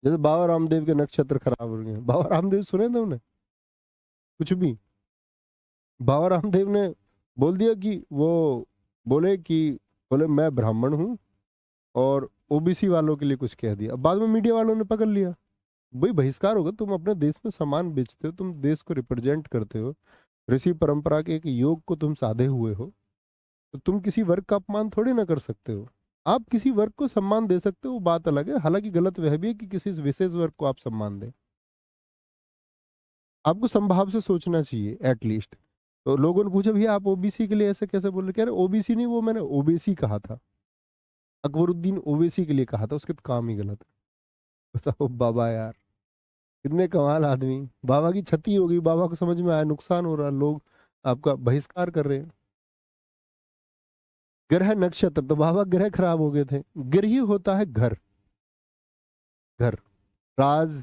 Speaker 1: जैसे बाबा रामदेव के नक्षत्र खराब हो गए। बाबा रामदेव सुने थे उन्हें कुछ भी? बाबा रामदेव ने बोल दिया कि वो बोले कि बोले मैं ब्राह्मण हूँ और ओबीसी वालों के लिए कुछ कह दिया। अब बाद में मीडिया वालों ने पकड़ लिया। भाई बहिष्कार होगा, तुम अपने देश में सामान बेचते हो, तुम देश को रिप्रेजेंट करते हो, ऋषि परंपरा के एक योग को तुम साधे हुए हो, तो तुम किसी वर्ग का अपमान थोड़ी ना कर सकते हो। आप किसी वर्ग को सम्मान दे सकते हो, वो बात अलग है। हालांकि गलत वह भी है कि किसी विशेष वर्ग को आप सम्मान दें। आपको संभाव से सोचना चाहिए एटलीस्ट। तो लोगों ने पूछा भैया आप ओबीसी के लिए ऐसे कैसे बोल रहे? कह रहे ओबीसी नहीं, वो मैंने ओबीसी कहा था। अकबरुद्दीन ओवैसी के लिए कहा था, उसके तो काम ही गलत है। बताओ बाबा यार, कितने कमाल आदमी। बाबा की क्षति हो गई, बाबा को समझ में आया नुकसान हो रहा, लोग आपका बहिष्कार कर रहे हैं। ग्रह नक्षत्र, तो बाबा ग्रह खराब हो गए थे। ग्रह ही होता है घर, घर। राज,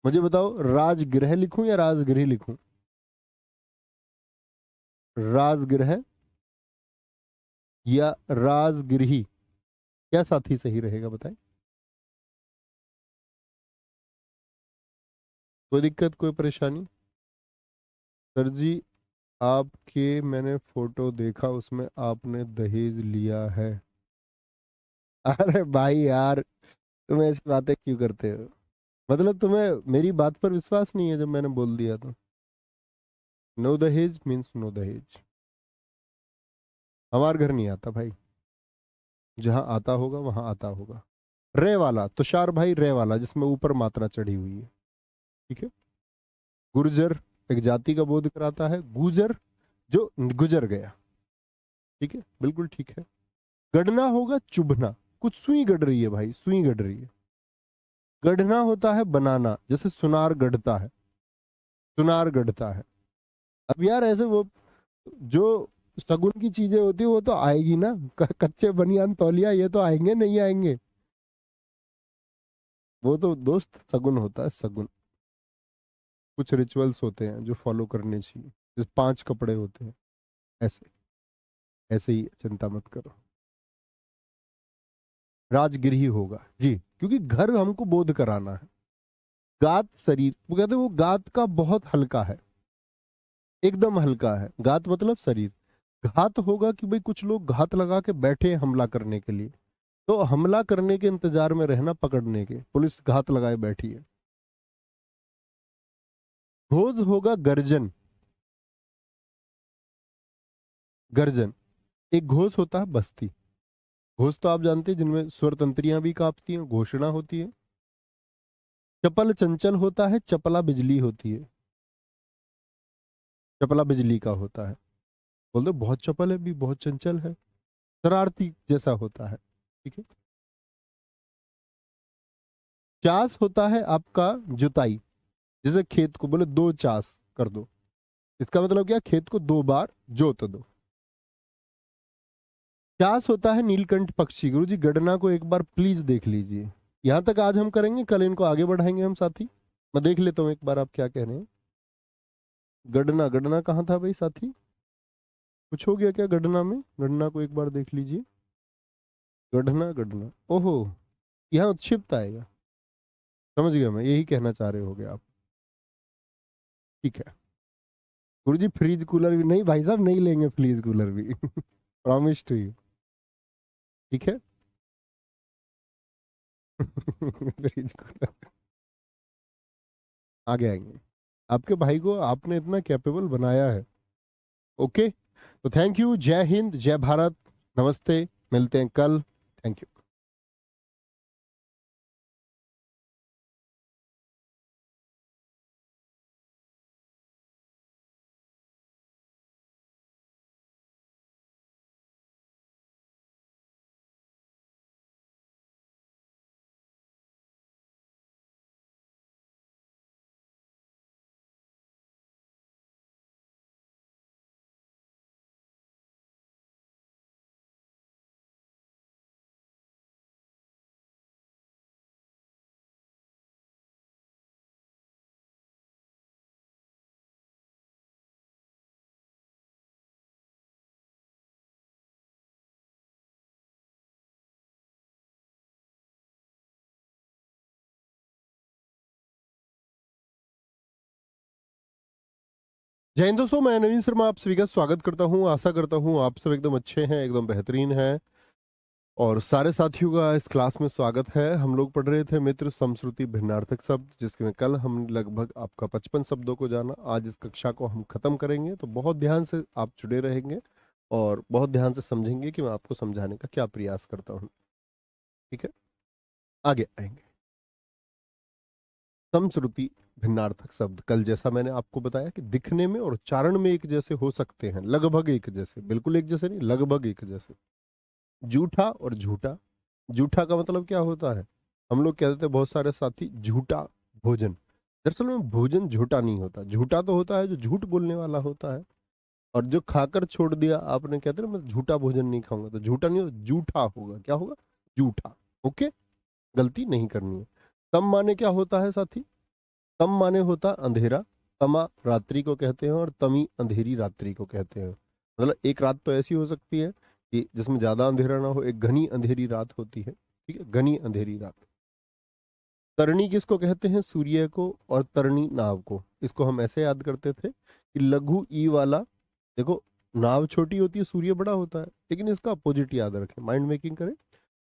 Speaker 1: मुझे बताओ राजगृह लिखूं या राजगृह लिखूं? राजगृह या राजगृही, क्या साथी सही रहेगा बताएं? कोई दिक्कत, कोई परेशानी? सर जी, आपके मैंने फोटो देखा, उसमें आपने दहेज लिया है। अरे भाई यार, तुम ऐसी बातें क्यों करते हो? मतलब तुम्हें मेरी बात पर विश्वास नहीं है जब मैंने बोल दिया तो? नो दहेज मीन्स नो दहेज। हमारे घर नहीं आता भाई, जहां आता होगा वहां आता होगा। रे वाला तुषार भाई, रे वाला जिसमें ऊपर मात्रा चढ़ी हुई है, ठीक है। गुर्जर एक जाति का बोध कराता है, गुजर जो गुजर गया, ठीक है, बिल्कुल ठीक है। गढ़ना होगा चुभना, कुछ सुई गढ़ रही है भाई, सुई गढ़ रही है। गढ़ना होता है बनाना, जैसे सुनार गढ़ता है, सुनार गढ़ता है। अब यार ऐसे वो जो सगुन की चीजें होती है वो तो आएगी ना, कच्चे बनियान तौलिया ये तो आएंगे नहीं आएंगे? वो तो दोस्त सगुन होता है, सगुन। कुछ रिचुअल्स होते हैं जो फॉलो करने चाहिए, जैसे 5 कपड़े होते हैं, ऐसे ऐसे ही, चिंता मत करो। राजगृही होगा जी, क्योंकि घर हमको बोध कराना है। गात शरीर, वो कहते हैं वो गात का बहुत हल्का है, एकदम हल्का है। गात मतलब शरीर। घात होगा कि भाई कुछ लोग घात लगा के बैठे हैं हमला करने के लिए, तो हमला करने के इंतजार में रहना, पकड़ने के, पुलिस घात लगाए बैठी है। घोष होगा गर्जन, गर्जन। एक घोष होता है बस्ती। घोष तो आप जानते हैं, जिनमें स्वर तंत्रियां भी कांपती हैं, घोषणा होती है। चपल चंचल होता है, चपला बिजली होती है। चपला बिजली का होता है। बोल दो बहुत चपल है भी, बहुत चंचल है, शरारती जैसा होता है, ठीक है। चास होता है आपका जुताई, जैसे खेत को बोले 2 चास कर दो, इसका मतलब क्या, खेत को 2 बार जोत दो। चास होता है नीलकंठ पक्षी। गुरु जी गणना को एक बार प्लीज देख लीजिए। यहां तक आज हम करेंगे, कल इनको आगे बढ़ाएंगे हम साथी। मैं देख लेता हूँ एक बार आप क्या कह रहे हैं। गणना, गणना कहाँ था भाई साथी? कुछ हो गया क्या गणना में? गणना को एक बार देख लीजिए। गणना, गणना, ओहो, यहाँ उत्क्षिप्त आएगा। समझ गया मैं, यही कहना चाह रहे होगे आप, ठीक है। गुरु जी फ्रीज कूलर भी नहीं भाई साहब, नहीं लेंगे फ्रीज कूलर भी प्रॉमिस टू यू, ठीक है। फ्रीज कूलर आगे आएंगे। आपके भाई को आपने इतना कैपेबल बनाया है। ओके, तो थैंक यू, जय हिंद, जय भारत, नमस्ते, मिलते हैं कल। Thank you. जय हिंद दोस्तों, मैं नवीन शर्मा आप सभी का स्वागत करता हूं। आशा करता हूं आप सब एकदम अच्छे हैं, एकदम बेहतरीन हैं। और सारे साथियों का इस क्लास में स्वागत है। हम लोग पढ़ रहे थे मित्र समश्रुति भिन्नार्थक शब्द, जिसमें कल हम लगभग आपका 55 शब्दों को जाना। आज इस कक्षा को हम खत्म करेंगे, तो बहुत ध्यान से आप जुड़े रहेंगे और बहुत ध्यान से समझेंगे कि मैं आपको समझाने का क्या प्रयास करता हूँ। ठीक है, आगे आएंगे। समश्रुति भिन्नार्थक शब्द कल जैसा मैंने आपको बताया कि दिखने में और उच्चारण में एक जैसे हो सकते हैं, लगभग एक जैसे, बिल्कुल एक जैसे नहीं, लगभग एक जैसे। जूठा और झूठा। जूठा का मतलब क्या होता है? हम लोग कहते हैं बहुत सारे साथी झूठा भोजन। दरअसल में भोजन झूठा नहीं होता। झूठा तो होता है जो झूठ बोलने वाला होता है, और जो खाकर छोड़ दिया, आपने कहते हैं ना मैं झूठा भोजन नहीं खाऊंगा, तो झूठा नहीं होगा, जूठा होगा। क्या होगा? जूठा। ओके, गलती नहीं करनी है। तम माने क्या होता है साथी? तम माने होता अंधेरा। तमा रात्रि को कहते हैं और तमी अंधेरी रात्रि को कहते हैं। मतलब एक रात तो ऐसी हो सकती है कि जिसमें ज्यादा अंधेरा ना हो, एक घनी अंधेरी रात होती है। ठीक है, घनी अंधेरी रात। तरणी किसको कहते हैं? सूर्य को। और तरणी नाव को। इसको हम ऐसे याद करते थे कि लघु ई वाला, देखो, नाव छोटी होती है, सूर्य बड़ा होता है, लेकिन इसका अपोजिट याद रखें, माइंड मेकिंग करें।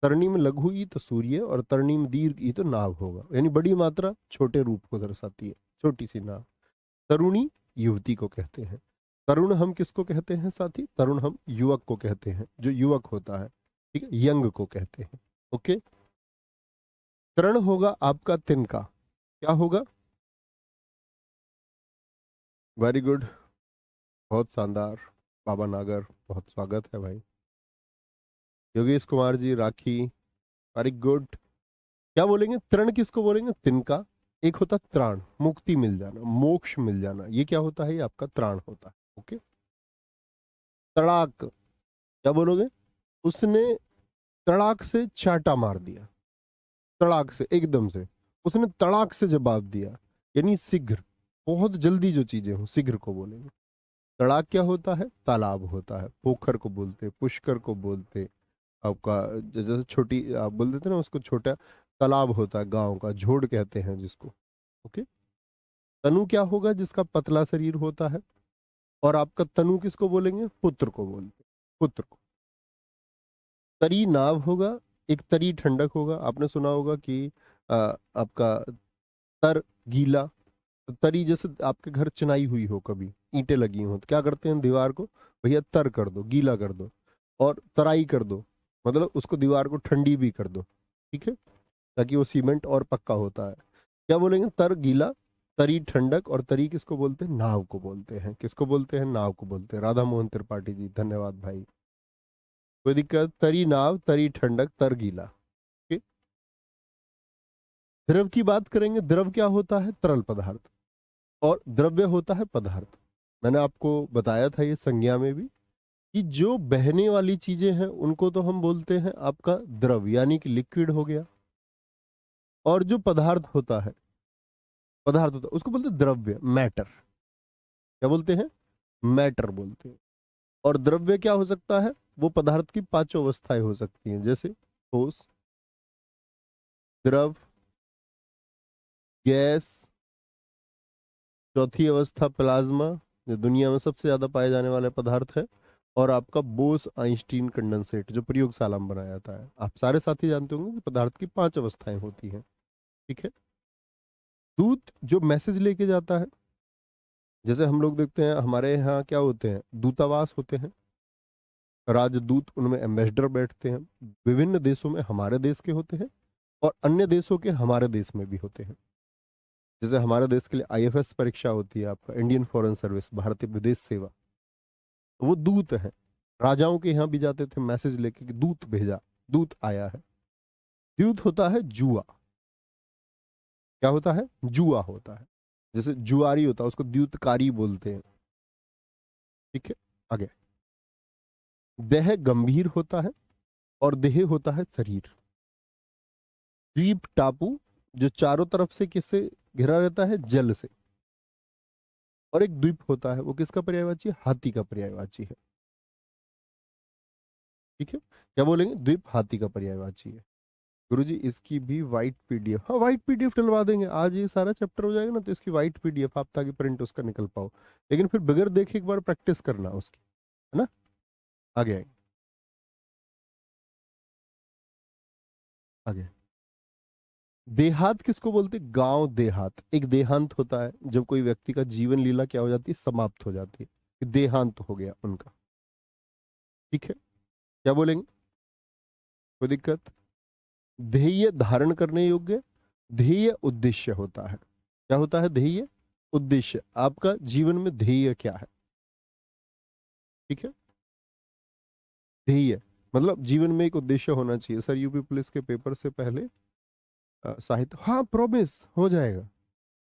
Speaker 1: तरणी में लघु ई तो सूर्य, और तरणी में दीर्घ ई तो नाव होगा, यानी बड़ी मात्रा छोटे रूप को दर्शाती है, छोटी सी नाव। तरुणी युवती को कहते हैं। तरुण हम किसको कहते हैं साथी? तरुण हम युवक को कहते हैं, जो युवक होता है। ठीक है, यंग को कहते हैं। ओके। तरण होगा आपका तिनका। क्या होगा? वेरी गुड, बहुत शानदार। बाबा नागर, बहुत स्वागत है भाई। योगेश कुमार जी, राखी, वेरी गुड। क्या बोलेंगे? तरण किसको बोलेंगे? तिनका। एक होता त्राण, मुक्ति मिल जाना, मोक्ष मिल जाना, ये क्या होता है? ये आपका त्राण होता है। ओके। तड़ाक, क्या बोलोगे? उसने तड़ाक से चाटा मार दिया। तड़ाक से, एकदम से, उसने तड़ाक से जवाब दिया, यानी शीघ्र, बहुत जल्दी जो चीजें हो, शीघ्र को बोलेंगे। तड़ाक क्या होता है? तालाब होता है। पोखर को बोलते, पुष्कर को बोलते, आपका जैसे छोटी आप बोल देते ना उसको, छोटा तालाब होता है गांव का, झोड़ कहते हैं जिसको। ओके। तनु क्या होगा? जिसका पतला शरीर होता है। और आपका तनु किसको बोलेंगे? पुत्र को बोलते, पुत्र को। तरी नाव होगा। एक तरी ठंडक होगा। आपने सुना होगा कि आपका तर गीला। तो तरी जैसे आपके घर चिनाई हुई हो, कभी ईंटें लगी हो, तो क्या करते हैं दीवार को? भैया तर कर दो, गीला कर दो, और तराई कर दो, मतलब उसको दीवार को ठंडी भी कर दो। ठीक है, ताकि वो सीमेंट और पक्का होता है। क्या बोलेंगे? तर गीला, तरी ठंडक। और तरी किसको बोलते हैं? नाव को बोलते हैं। किसको बोलते हैं? नाव को बोलते हैं। राधा मोहन त्रिपाठी जी, धन्यवाद भाई। कोई दिक्कत? तरी नाव, तरी ठंडक, तर गीला। ठीक? द्रव की बात करेंगे। द्रव क्या होता है? तरल पदार्थ। और द्रव्य होता है पदार्थ। मैंने आपको बताया था ये संज्ञा में भी, कि जो बहने वाली चीजें हैं उनको तो हम बोलते हैं आपका द्रव, यानी कि लिक्विड हो गया। और जो पदार्थ होता है, पदार्थ होता है, उसको बोलते हैं द्रव्य, मैटर। क्या बोलते हैं? मैटर बोलते हैं। और द्रव्य क्या हो सकता है? वो पदार्थ की पांचों अवस्थाएं हो सकती हैं, जैसे ठोस, द्रव, गैस, चौथी अवस्था प्लाज्मा, जो दुनिया में सबसे ज्यादा पाए जाने वाले पदार्थ है, और आपका बोस आइंस्टीन कंडेंसेट, जो प्रयोगशाला में बनाया जाता है। आप सारे साथी जानते होंगे कि पदार्थ की पांच अवस्थाएं होती हैं। ठीक है। दूत जो मैसेज लेके जाता है, जैसे हम लोग देखते हैं हमारे यहाँ क्या होते हैं, दूतावास होते हैं, राजदूत, उनमें एम्बेसडर बैठते हैं। विभिन्न देशों में हमारे देश के होते हैं, और अन्य देशों के हमारे देश में भी होते हैं। जैसे हमारे देश के लिए आईएफएस परीक्षा होती है, आपका इंडियन फॉरेन सर्विस, भारतीय विदेश सेवा, तो वो दूत है। राजाओं के यहाँ भी जाते थे मैसेज लेके कि दूत भेजा, दूत आया है। दूत होता है जुआ। क्या होता है? जुआ होता है। जैसे जुआरी होता है, उसको द्यूतकारी बोलते हैं। ठीक है, आगे। देह गंभीर होता है, और देह होता है शरीर। द्वीप टापू, जो चारों तरफ से किससे घिरा रहता है? जल से। और एक द्वीप होता है, वो किसका पर्यायवाची है? हाथी का पर्यायवाची है। ठीक है, क्या बोलेंगे? द्वीप हाथी का पर्यायवाची है। गुरुजी इसकी भी वाइट पीडीएफ, हाँ वाइट पीडीएफ डलवा देंगे, आज ये सारा चैप्टर हो जाएगा ना तो इसकी वाइट पीडीएफ आप ताकि प्रिंट उसका निकल पाओ, लेकिन फिर बगैर देखे एक बार प्रैक्टिस करना उसकी, है ना। आगे आएंगे, आगे। देहात किसको बोलते, गांव देहात, एक देहांत होता है जब कोई व्यक्ति का जीवन लीला क्या हो जाती है, समाप्त हो जाती है, देहांत हो गया उनका। ठीक है, क्या बोलेंगे, कोई दिक्कत। ध्येय धारण करने योग्य, ध्येय उद्देश्य होता है, क्या होता है, ध्येय उद्देश्य, आपका जीवन में ध्येय क्या है। ठीक है, ध्येय मतलब जीवन में एक उद्देश्य होना चाहिए। सर यूपी पुलिस के पेपर से पहले साहित्य, हाँ प्रॉमिस हो जाएगा।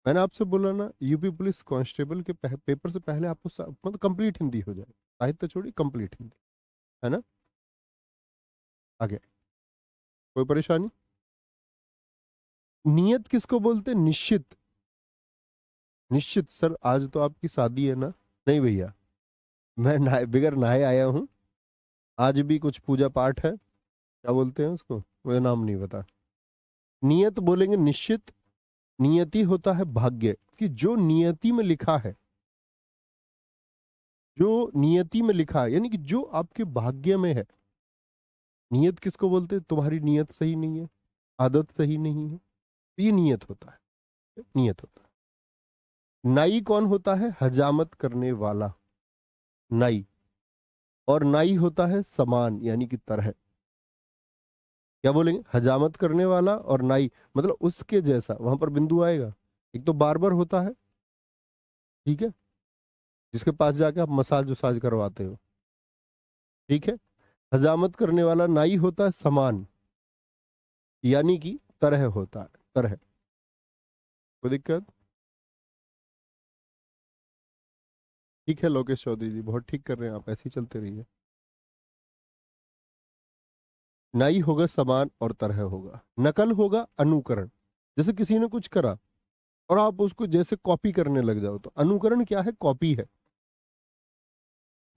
Speaker 1: मैंने आपसे बोला ना यूपी पुलिस कांस्टेबल के पेपर से पहले आपको मतलब कंप्लीट हिंदी हो जाए, साहित्य छोड़ी कंप्लीट हिंदी, है ना। आगे, कोई परेशानी। नियत किसको बोलते, निश्चित, निश्चित। सर आज तो आपकी शादी है ना, नहीं भैया, मैं नहाए बिगर नहाए आया हूं, आज भी कुछ पूजा पाठ है, क्या बोलते हैं उसको, मुझे नाम नहीं पता। नियत बोलेंगे निश्चित, नियति होता है भाग्य, कि जो नियति में लिखा है, जो नियति में लिखा है यानी कि जो आपके भाग्य में है। नियत किसको बोलते हैं, तुम्हारी नियत सही नहीं है, आदत सही नहीं है, तो ये नियत होता है, नियत होता है। नाई कौन होता है, हजामत करने वाला, नाई। और नाई होता है समान यानी कि तरह, क्या बोलेंगे, हजामत करने वाला और नाई मतलब उसके जैसा, वहां पर बिंदु आएगा। एक तो बार्बर होता है, ठीक है, जिसके पास जाके आप मसाज उसाज करवाते हो, ठीक है। हजामत करने वाला नाई होता है समान यानी कि तरह होता है, तरह, कोई दिक्कत। ठीक है लोकेश चौधरी जी, बहुत ठीक कर रहे हैं आप, ऐसे ही चलते रहिए। नाई होगा समान और तरह होगा, नकल होगा अनुकरण, जैसे किसी ने कुछ करा और आप उसको जैसे कॉपी करने लग जाओ, तो अनुकरण क्या है, कॉपी है।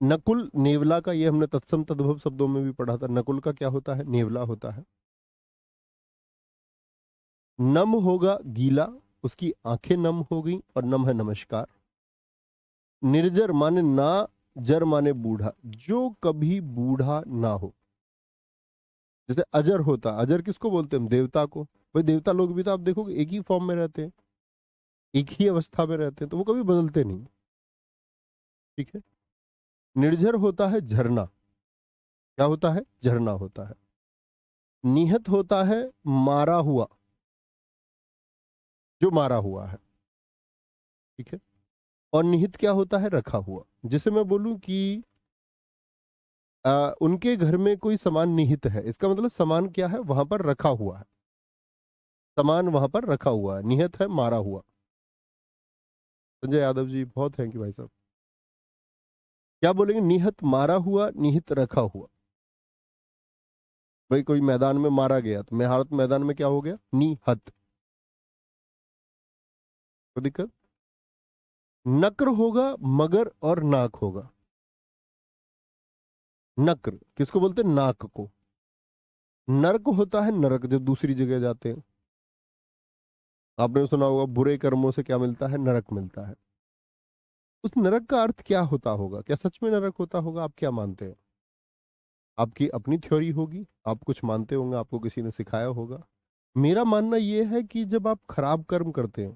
Speaker 1: नकुल नेवला का, ये हमने तत्सम तद्भव शब्दों में भी पढ़ा था, नकुल का क्या होता है, नेवला होता है। नम होगा गीला, उसकी आंखें नम हो गई और नम है नमस्कार। निर्जर माने ना, जर माने बूढ़ा, जो कभी बूढ़ा ना हो। जैसे अजर होता, अजर किसको बोलते हैं, देवता को। भाई देवता लोग भी तो आप देखोगे एक ही फॉर्म में रहते हैं, एक ही अवस्था में रहते हैं, तो वो कभी बदलते नहीं। ठीक है, निर्जर होता है झरना, क्या होता है, झरना होता है। निहत होता है मारा हुआ, जो मारा हुआ है, ठीक है। और निहित क्या होता है, रखा हुआ। जैसे मैं बोलूं कि उनके घर में कोई सामान निहित है, इसका मतलब सामान क्या है, वहां पर रखा हुआ है, सामान वहां पर रखा हुआ है, निहित है मारा हुआ। संजय यादव जी बहुत थैंक यू भाई साहब। क्या बोलेंगे, निहत मारा हुआ, निहित रखा हुआ। भाई कोई मैदान में मारा गया तो महारत मैदान में क्या हो गया, निहत, कोई दिक्कत। नक्र होगा मगर और नाक होगा, नक्र किसको बोलते हैं, नाक को। नर्क होता है नरक, जब दूसरी जगह जाते हैं, आपने सुना होगा बुरे कर्मों से क्या मिलता है, नरक मिलता है। उस नरक का अर्थ क्या होता होगा, क्या सच में नरक होता होगा, आप क्या मानते हैं। आपकी अपनी थ्योरी होगी, आप कुछ मानते होंगे, आपको किसी ने सिखाया होगा। मेरा मानना यह है कि जब आप खराब कर्म करते हैं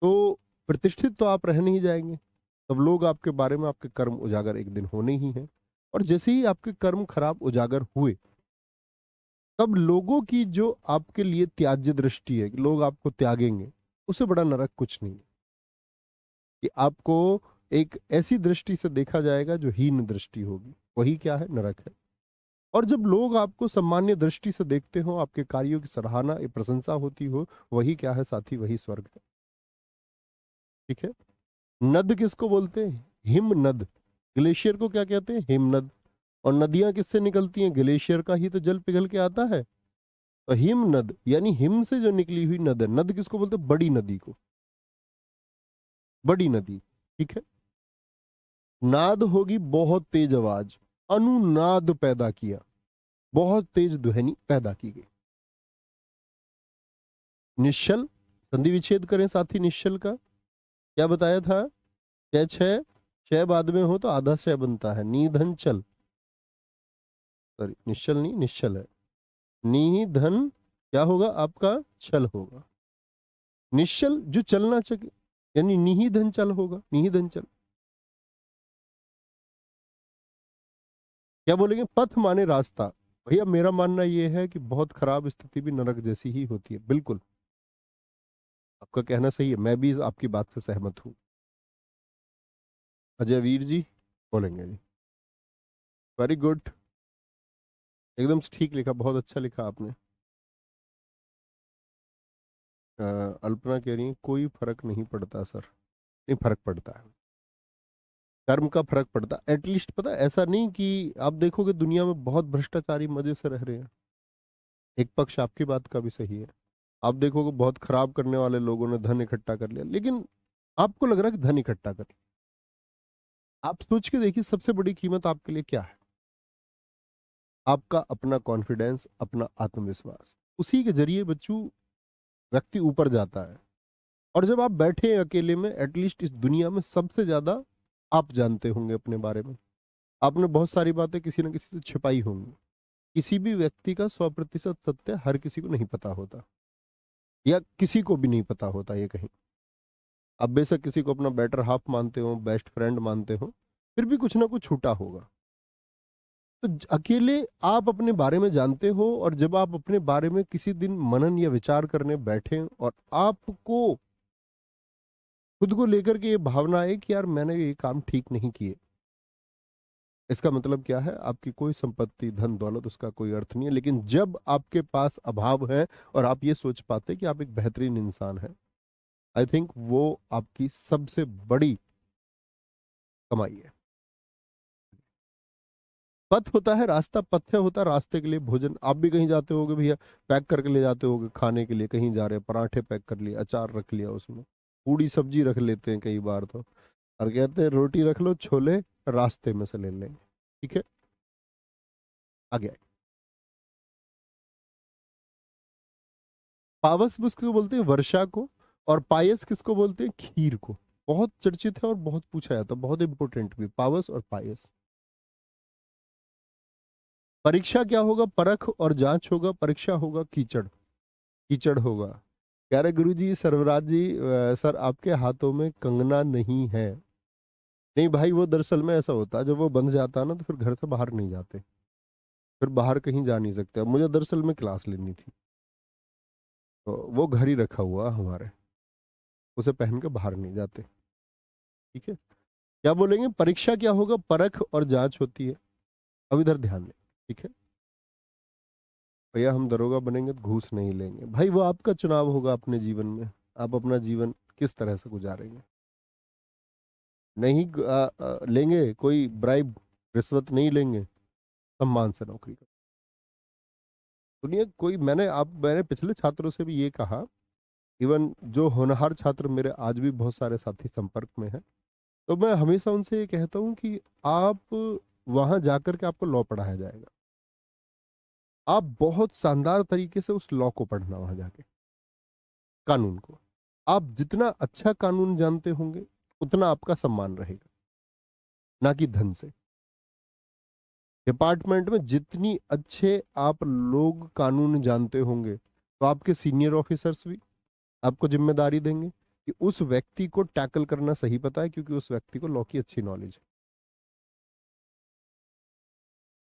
Speaker 1: तो प्रतिष्ठित तो आप रह नहीं जाएंगे, तब लोग आपके बारे में, आपके कर्म उजागर एक दिन होने ही हैं। और जैसे ही आपके कर्म खराब उजागर हुए, तब लोगों की जो आपके लिए त्याज्य दृष्टि है कि लोग आपको त्यागेंगे, उससे बड़ा नरक कुछ नहीं है। कि आपको एक ऐसी दृष्टि से देखा जाएगा जो हीन दृष्टि होगी, वही क्या है, नरक है। और जब लोग आपको सम्मान्य दृष्टि से देखते हो, आपके कार्यों की सराहना या प्रशंसा होती हो, वही क्या है साथी, वही स्वर्ग है। ठीक है। नद किसको बोलते हैं, हिम नद, ग्लेशियर को क्या कहते हैं, हिम नद। और नदियां किससे निकलती हैं, ग्लेशियर का ही तो जल पिघल के आता है। तो हिम नद यानी हिम से जो निकली हुई नद है, नद किसको बोलते हैं, बड़ी नदी को, बड़ी नदी। ठीक है। नाद होगी बहुत तेज आवाज, अनुनाद पैदा किया, बहुत तेज ध्वनि पैदा की गई। निश्चल, संधि विच्छेद करें साथी निश्चल का, क्या बताया था? छह छह, छह बाद में हो तो आधा छह बनता है, निधन चल, सॉरी निश्चल नहीं निश्चल है, निधन क्या होगा आपका? चल होगा। निश्चल जो चलना चाहिए, यानी निधन चल होगा, निधन चल। क्या बोलेंगे? पथ माने रास्ता। भैया मेरा मानना यह है कि बहुत खराब स्थिति भी नरक जैसी ही होती है, बिल्कुल आपका कहना सही है, मैं भी आपकी बात से सहमत हूँ। अजय वीर जी बोलेंगे जी। वेरी गुड, एकदम ठीक लिखा, बहुत अच्छा लिखा आपने। अल्पना कह रही है कोई फर्क नहीं पड़ता सर। नहीं, फर्क पड़ता है, कर्म का फर्क पड़ता है एटलीस्ट। पता है, ऐसा नहीं कि आप देखोगे दुनिया में बहुत भ्रष्टाचारी मजे से रह रहे हैं, एक पक्ष आपकी बात का भी सही है। आप देखोगे बहुत खराब करने वाले लोगों ने धन इकट्ठा कर लिया, लेकिन आपको लग रहा है कि धन इकट्ठा कर लिया। आप सोच के देखिए सबसे बड़ी कीमत आपके लिए क्या है? आपका अपना कॉन्फिडेंस, अपना आत्मविश्वास। उसी के जरिए बच्चों व्यक्ति ऊपर जाता है। और जब आप बैठे हैं अकेले में, एटलीस्ट इस दुनिया में सबसे ज्यादा आप जानते होंगे अपने बारे में। आपने बहुत सारी बातें किसी न किसी से छिपाई होंगी। किसी भी व्यक्ति का 100% सत्य हर किसी को नहीं पता होता, या किसी को भी नहीं पता होता ये कहीं। आप बेशक किसी को अपना बेटर हाफ मानते हो, बेस्ट फ्रेंड मानते हो, फिर भी कुछ ना कुछ छूटा होगा। तो अकेले आप अपने बारे में जानते हो, और जब आप अपने बारे में किसी दिन मनन या विचार करने बैठे और आपको खुद को लेकर के ये भावना है कि यार मैंने ये काम ठीक नहीं किए, इसका मतलब क्या है? आपकी कोई संपत्ति धन दौलत उसका कोई अर्थ नहीं है। लेकिन जब आपके पास अभाव है और आप ये सोच पाते कि आप एक बेहतरीन इंसान हैं, आई थिंक वो आपकी सबसे बड़ी कमाई है। पथ होता है रास्ता, पथ्य होता है रास्ते के लिए भोजन। आप भी कहीं जाते होगे भैया, पैक करके ले जाते होगे खाने के लिए, कहीं जा रहे हैं पराठे पैक कर लिए, अचार रख लिया, उसमें पूड़ी सब्जी रख लेते हैं कई बार तो, और कहते हैं रोटी रख लो, छोले रास्ते में से ले लेंगे। ठीक है, आगे। पावस किसको बोलते हैं? वर्षा को। और पायस किसको बोलते हैं? खीर को। बहुत चर्चित है और बहुत पूछा जाता है, बहुत इंपॉर्टेंट भी, पावस और पायस। परीक्षा क्या होगा? परख और जांच होगा। परीक्षा होगा कीचड़, कीचड़ होगा। कह रहे गुरु जी सर्वराज जी, सर आपके हाथों में कंगना नहीं है। नहीं भाई, वो दरअसल में ऐसा होता है, जब वो बंध जाता है ना तो फिर घर से बाहर नहीं जाते, फिर बाहर कहीं जा नहीं सकते। अब मुझे दरअसल में क्लास लेनी थी, तो वो घर ही रखा हुआ हमारे, उसे पहन के बाहर नहीं जाते। ठीक है, क्या बोलेंगे? परीक्षा क्या होगा? परख और जांच होती है। अब इधर ध्यान दें, ठीक है भैया, हम दरोगा बनेंगे तो घूस नहीं लेंगे। भाई वो आपका चुनाव होगा अपने जीवन में, आप अपना जीवन किस तरह से गुजारेंगे। नहीं लेंगे कोई ब्राइब, रिश्वत नहीं लेंगे, सम्मान से नौकरी कर। सुनिए, कोई मैंने पिछले छात्रों से भी ये कहा, इवन जो होनहार छात्र मेरे आज भी बहुत सारे साथी संपर्क में हैं, तो मैं हमेशा उनसे ये कहता हूँ कि आप वहां जाकर के आपको लॉ पढ़ाया जाएगा। आप बहुत शानदार तरीके से उस लॉ को पढ़ना वहां जाके, कानून को। आप जितना अच्छा कानून जानते होंगे उतना आपका सम्मान रहेगा, ना कि धन से। डिपार्टमेंट में जितनी अच्छे आप लोग कानून जानते होंगे, तो आपके सीनियर ऑफिसर्स भी आपको जिम्मेदारी देंगे कि उस व्यक्ति को टैकल करना सही पता है, क्योंकि उस व्यक्ति को लॉ की अच्छी नॉलेज है।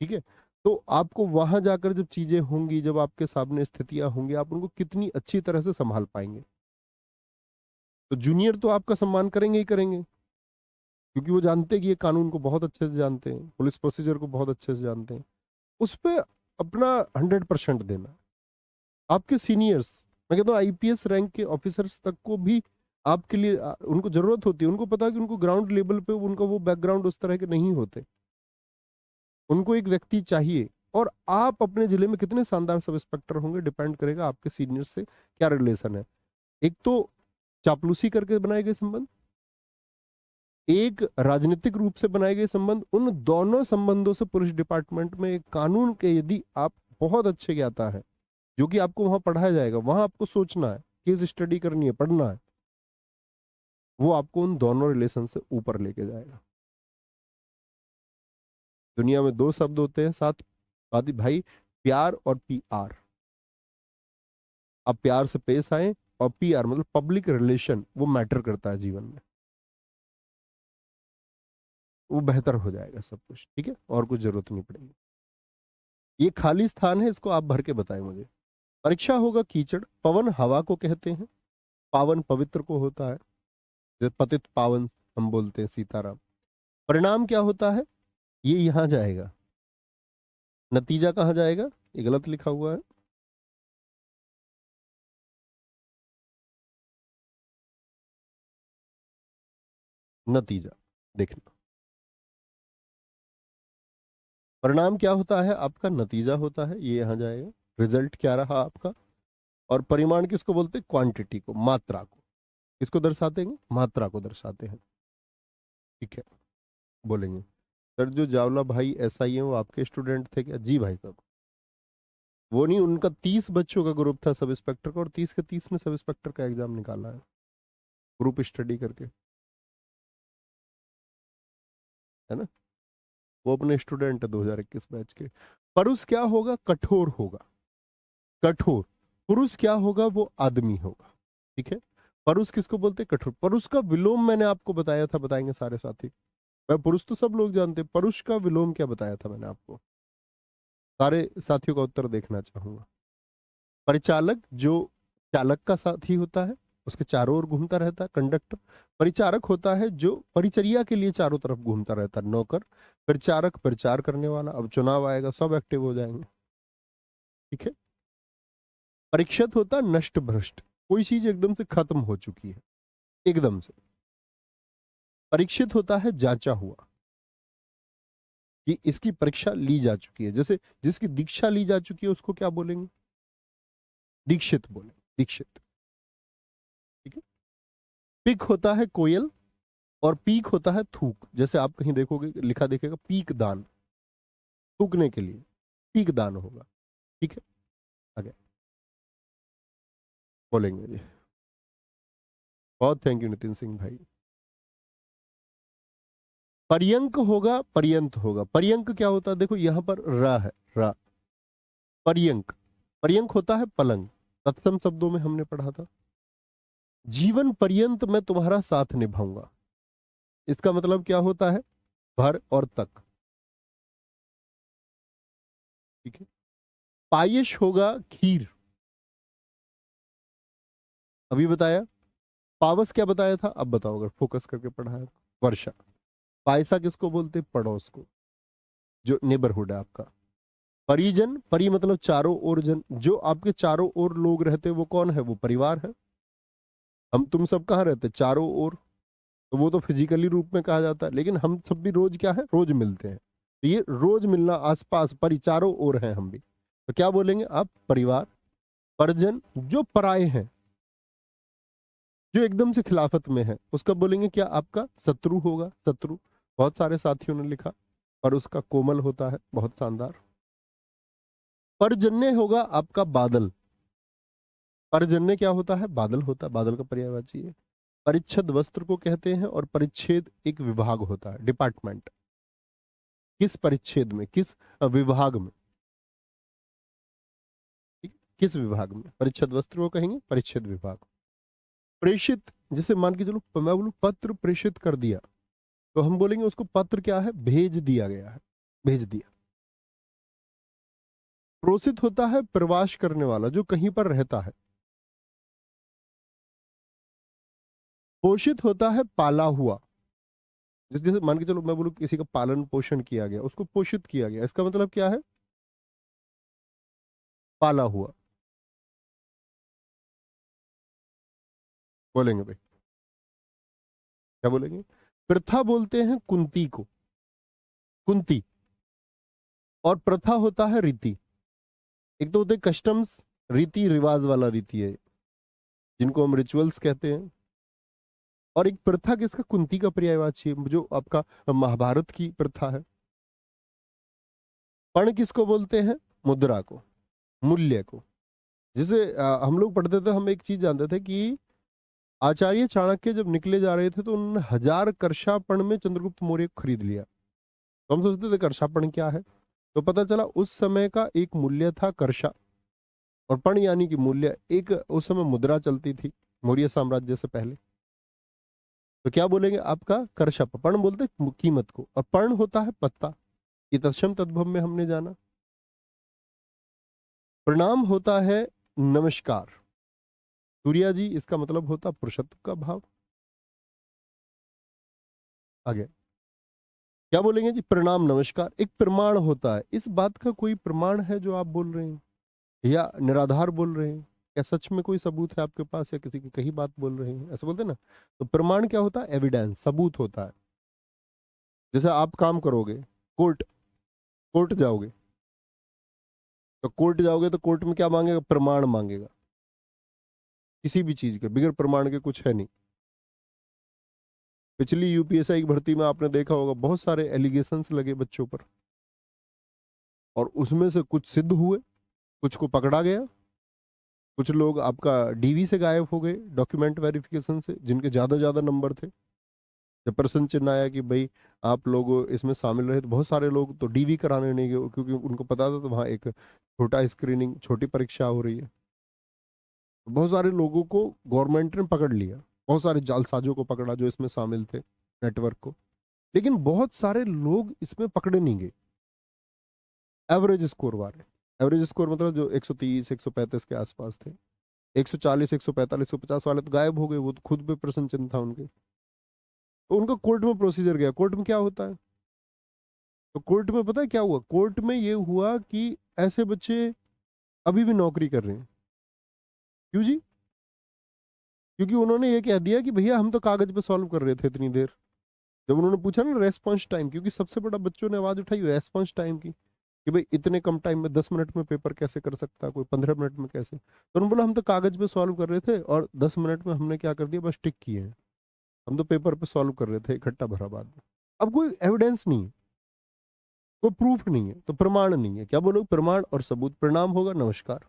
Speaker 1: ठीक है, तो आपको वहां जाकर जब चीजें होंगी, जब आपके सामने स्थितियां होंगी, आप उनको कितनी अच्छी तरह से संभाल पाएंगे। तो जूनियर तो आपका सम्मान करेंगे ही करेंगे, क्योंकि वो जानते हैं कि ये कानून को बहुत अच्छे से जानते हैं, पुलिस प्रोसीजर को बहुत अच्छे से जानते हैं। उस पर अपना 100% देना। आपके सीनियर्स, मैं कहता हूँ आईपीएस रैंक के ऑफिसर्स तक को भी आपके लिए उनको जरूरत होती है। उनको पता है कि उनको ग्राउंड लेवल पे उनका वो बैकग्राउंड उस तरह के नहीं होते, उनको एक व्यक्ति चाहिए। और आप अपने जिले में कितने शानदार सब इंस्पेक्टर होंगे, डिपेंड करेगा आपके सीनियर से क्या रिलेशन है। एक तो चापलूसी करके बनाए गए संबंध, एक राजनीतिक रूप से बनाए गए संबंध। उन दोनों संबंधों से पुलिस डिपार्टमेंट में एक कानून के यदि आप बहुत अच्छे ज्ञाता है, जो कि आपको वहां पढ़ाया जाएगा, वहां आपको सोचना है, केस स्टडी करनी है, पढ़ना है, वो आपको उन दोनों रिलेशन से ऊपर लेके जाएगा। दुनिया में दो शब्द होते हैं साथ आदि भाई, प्यार और पीआर। आप प्यार से पेश आए, और पीआर मतलब पब्लिक रिलेशन, वो मैटर करता है जीवन में, वो बेहतर हो जाएगा सब कुछ। ठीक है, और कुछ जरूरत नहीं पड़ेगी। ये खाली स्थान है, इसको आप भर के बताएं मुझे। परीक्षा होगा कीचड़, पवन हवा को कहते हैं, पावन पवित्र को होता है, जैसे पतित पावन हम बोलते हैं सीताराम। परिणाम क्या होता है, ये यहां जाएगा। नतीजा कहाँ जाएगा, ये गलत लिखा हुआ है। नतीजा देखना, परिणाम क्या होता है आपका, नतीजा होता है, ये यहां जाएगा। रिजल्ट क्या रहा आपका। और परिमाण किसको बोलते हैं, क्वांटिटी को, मात्रा को। किसको दर्शाते हैं, मात्रा को दर्शाते हैं। ठीक है, बोलेंगे सर जो जावला भाई ऐसा ही है वो आपके स्टूडेंट थे क्या, जी भाई साहब। वो नहीं, उनका 30 बच्चों का ग्रुप था सब इंस्पेक्टर का, और 30 के 30 ने सब इंस्पेक्टर का एग्जाम निकाला है, ग्रुप स्टडी करके, है ना। वो अपने स्टूडेंट है 2021 बैच के। परुष क्या होगा, कठोर होगा, कठोर। पुरुष क्या होगा, वो आदमी होगा। ठीक है, परुष किसको बोलते हैं, कठोर। परुष का विलोम मैंने आपको बताया था, बताएंगे सारे साथी। मैं पुरुष तो सब लोग जानते हैं, परुष का विलोम क्या बताया था मैंने आपको, सारे साथियों का उत्तर देखना चाहूंगा। परिचालक जो चालक का साथी होता है, उसके चारों ओर घूमता रहता है, कंडक्टर। परिचारक होता है जो परिचर्या के लिए चारों तरफ घूमता रहता है, नौकर। परिचारक प्रचार करने वाला, अब चुनाव आएगा सब एक्टिव हो जाएंगे। ठीक है, परीक्षित होता है नष्ट भ्रष्ट, कोई चीज एकदम से खत्म हो चुकी है, एकदम से। परीक्षित होता है जांचा हुआ, कि इसकी परीक्षा ली जा चुकी है, जैसे जिसकी दीक्षा ली जा चुकी है उसको क्या बोलेंगे, दीक्षित बोले, दीक्षित। ठीक है, पिक होता है कोयल, और पीक होता है थूक। जैसे आप कहीं देखोगे लिखा देखेगा पीक दान, थूकने के लिए पीक दान होगा। ठीक है, आगे बोलेंगे जी। बहुत थैंक यू नितिन सिंह भाई। पर्यंक होगा, पर्यंत होगा। पर्यंक क्या होता है, देखो यहां पर रा है, रा। पर्यंक, पर्यंक होता है पलंग, तत्सम शब्दों में हमने पढ़ा था। जीवन पर्यंत मैं तुम्हारा साथ निभाऊंगा, इसका मतलब क्या होता है, भर और तक। ठीक है, पायश होगा खीर, अभी बताया। पावस क्या बताया था, अब बताओ अगर फोकस करके पढ़ा है तो। वर्षा। पायसा किसको बोलते, पड़ोस को, जो नेबरहुड है आपका। परिजन, परि मतलब चारों ओर जन, जो आपके चारों ओर लोग रहते हैं वो कौन है, वो परिवार है। हम तुम सब कहाँ रहते, चारों ओर, तो वो तो फिजिकली रूप में कहा जाता है, लेकिन हम सब भी रोज क्या है, रोज मिलते हैं, तो ये रोज मिलना, आसपास, परि चारों ओर हैं हम भी, तो क्या बोलेंगे आप, परिवार। परिजन जो पराये हैं, जो एकदम से खिलाफत में है, उसका बोलेंगे क्या, आपका शत्रु होगा, शत्रु। बहुत सारे साथियों ने लिखा, और उसका कोमल होता है, बहुत शानदार। परजन्य होगा आपका बादल, परजन्य क्या होता है, बादल होता है, बादल का पर्यायवाची है। परिच्छद वस्त्र को कहते हैं, और परिच्छेद एक विभाग होता है, डिपार्टमेंट। किस परिच्छेद में, किस विभाग में, ठीक? किस विभाग में, परिच्छद वस्त्र को कहेंगे, परिच्छेद विभाग। प्रेषित, जैसे मान के चलो मैं बोलूं पत्र प्रेषित कर दिया, तो हम बोलेंगे उसको पत्र क्या है, भेज दिया गया है, भेज दिया। प्रोसित होता है प्रवास करने वाला, जो कहीं पर रहता है। पोषित होता है पाला हुआ, जिस जैसे मान के चलो मैं बोलूं किसी का पालन पोषण किया गया, उसको पोषित किया गया, इसका मतलब क्या है, पाला हुआ। बोलेंगे भाई, क्या बोलेंगे। प्रथा बोलते हैं कुंती को, कुंती। और प्रथा होता है रीति। एक तो होते कस्टम्स, रीति रिवाज वाला रीति है, जिनको हम रिचुअल्स कहते हैं। और एक प्रथा किसका, कुंती का पर्यायवाची है, जो आपका महाभारत की प्रथा है। पण किसको बोलते हैं, मुद्रा को, मूल्य को। जैसे हम लोग पढ़ते थे, हम एक चीज जानते थे कि आचार्य चाणक्य जब निकले जा रहे थे तो उन्होंने 1000 करशापण में चंद्रगुप्त मौर्य को खरीद लिया। तो हम सोचते थे करशापण क्या है, तो पता चला उस समय का एक मूल्य था करशा, और पण यानी कि मूल्य। एक उस समय मुद्रा चलती थी मौर्य साम्राज्य से पहले। तो क्या बोलेंगे आपका करशा, पण बोलते कीमत को, और पण होता है पत्ता। ये तत्सम तद्भव में हमने जाना। प्रणाम होता है नमस्कार। सूर्या जी, इसका मतलब होता पुरुषत्व का भाव। आगे क्या बोलेंगे जी, प्रणाम नमस्कार एक प्रमाण होता है। इस बात का कोई प्रमाण है जो आप बोल रहे हैं, या निराधार बोल रहे हैं? क्या सच में कोई सबूत है आपके पास, या किसी की कही बात बोल रहे हैं, ऐसे बोलते हैं ना। तो प्रमाण क्या होता है, एविडेंस, सबूत होता है। जैसे आप काम करोगे, कोर्ट, कोर्ट जाओगे, तो कोर्ट जाओगे तो कोर्ट में क्या मांगेगा, प्रमाण मांगेगा। किसी भी चीज के बिगर प्रमाण के कुछ है नहीं। पिछली यूपीएसआई की भर्ती में आपने देखा होगा बहुत सारे एलिगेशंस लगे बच्चों पर, और उसमें से कुछ सिद्ध हुए, कुछ को पकड़ा गया, कुछ लोग आपका डीवी से गायब हो गए डॉक्यूमेंट वेरिफिकेशन से, जिनके ज्यादा ज्यादा नंबर थे। जब प्रश्न चिन्ह आया कि भाई आप लोग इसमें शामिल रहे, तो बहुत सारे लोग तो डीवी कराने नहीं गए, क्योंकि उनको पता था तो वहाँ एक छोटा स्क्रीनिंग, छोटी परीक्षा हो रही है। तो बहुत सारे लोगों को गवर्नमेंट ने पकड़ लिया, बहुत सारे जालसाजों को पकड़ा जो इसमें शामिल थे, नेटवर्क को। लेकिन बहुत सारे लोग इसमें पकड़े नहीं गए, एवरेज स्कोर वाले। एवरेज स्कोर मतलब जो 130 135 के आसपास थे। 140 145 150 वाले तो गायब हो गए, वो तो खुद पे प्रश्न चिन्ह था उनके। तो उनका कोर्ट में प्रोसीजर गया। कोर्ट में क्या होता है, तो कोर्ट में पता है क्या हुआ, कोर्ट में ये हुआ कि ऐसे बच्चे अभी भी नौकरी कर रहे हैं। क्यों जी? क्योंकि उन्होंने ये कह दिया कि भैया हम तो कागज पे सॉल्व कर रहे थे इतनी देर। जब उन्होंने पूछा ना रेस्पॉन्स टाइम, क्योंकि सबसे बड़ा बच्चों ने आवाज उठाई रेस्पॉन्स टाइम की, कि भाई इतने कम टाइम में 10 मिनट में पेपर कैसे कर सकता है कोई, 15 मिनट में कैसे। तो उन्होंने बोला हम तो कागज पे सॉल्व कर रहे थे, और 10 मिनट में हमने क्या कर दिया, बस टिक किए हैं। हम तो पेपर पे सॉल्व कर रहे थे, इकट्ठा भरा बाद में। अब कोई एविडेंस नहीं है, कोई प्रूफ नहीं है, तो प्रमाण नहीं है। क्या बोलो, प्रमाण और सबूत। प्रणाम होगा नमस्कार।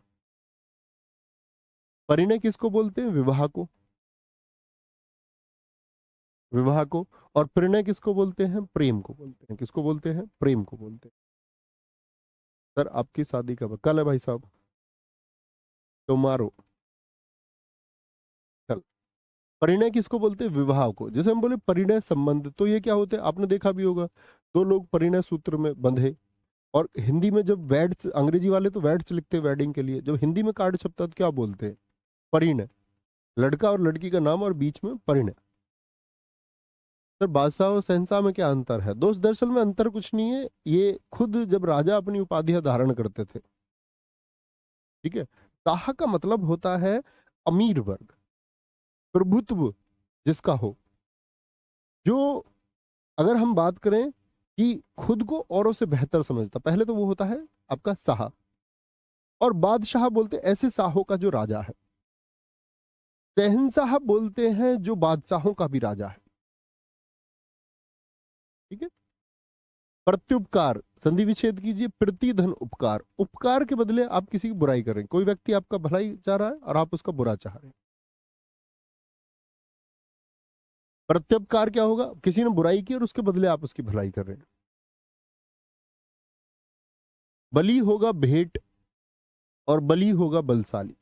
Speaker 1: परिणय किसको बोलते हैं, विवाह को, विवाह को। और प्रणय किसको बोलते हैं, प्रेम को बोलते हैं। किसको बोलते हैं, प्रेम को बोलते हैं। सर आपकी शादी कब है? कल है भाई साहब, टुमारो, कल। परिणय किसको बोलते हैं, विवाह को। जैसे हम बोले परिणय संबंध, तो ये क्या होते हैं, आपने देखा भी होगा, दो लोग परिणय सूत्र में बंधे। और हिंदी में जब वेड्स, अंग्रेजी वाले तो वेड्स लिखते हैं वेडिंग के लिए, जब हिंदी में कार्ड छपता है तो क्या बोलते हैं, परिणय। लड़का और लड़की का नाम और बीच में परिणय। सर बादशाह और शहंशाह में क्या अंतर है दोस्त? दरअसल में अंतर कुछ नहीं है। ये खुद जब राजा अपनी उपाधियां धारण करते थे, ठीक है, शाह का मतलब होता है अमीर वर्ग, प्रभुत्व जिसका हो, जो, अगर हम बात करें कि खुद को औरों से बेहतर समझता, पहले तो वो होता है आपका शाह। और बादशाह बोलते ऐसे शाहों का जो राजा है। शहंशाह बोलते हैं जो बादशाहों का भी राजा है, ठीक है। प्रत्युपकार, संधि विच्छेद कीजिए, प्रतिधन उपकार। उपकार के बदले आप किसी की बुराई कर रहे हैं, कोई व्यक्ति आपका भलाई चाह रहा है और आप उसका बुरा चाह रहे हैं। प्रत्युपकार क्या होगा, किसी ने बुराई की और उसके बदले आप उसकी भलाई कर रहे हैं। बलि होगा भेंट, और बलि होगा बलशाली।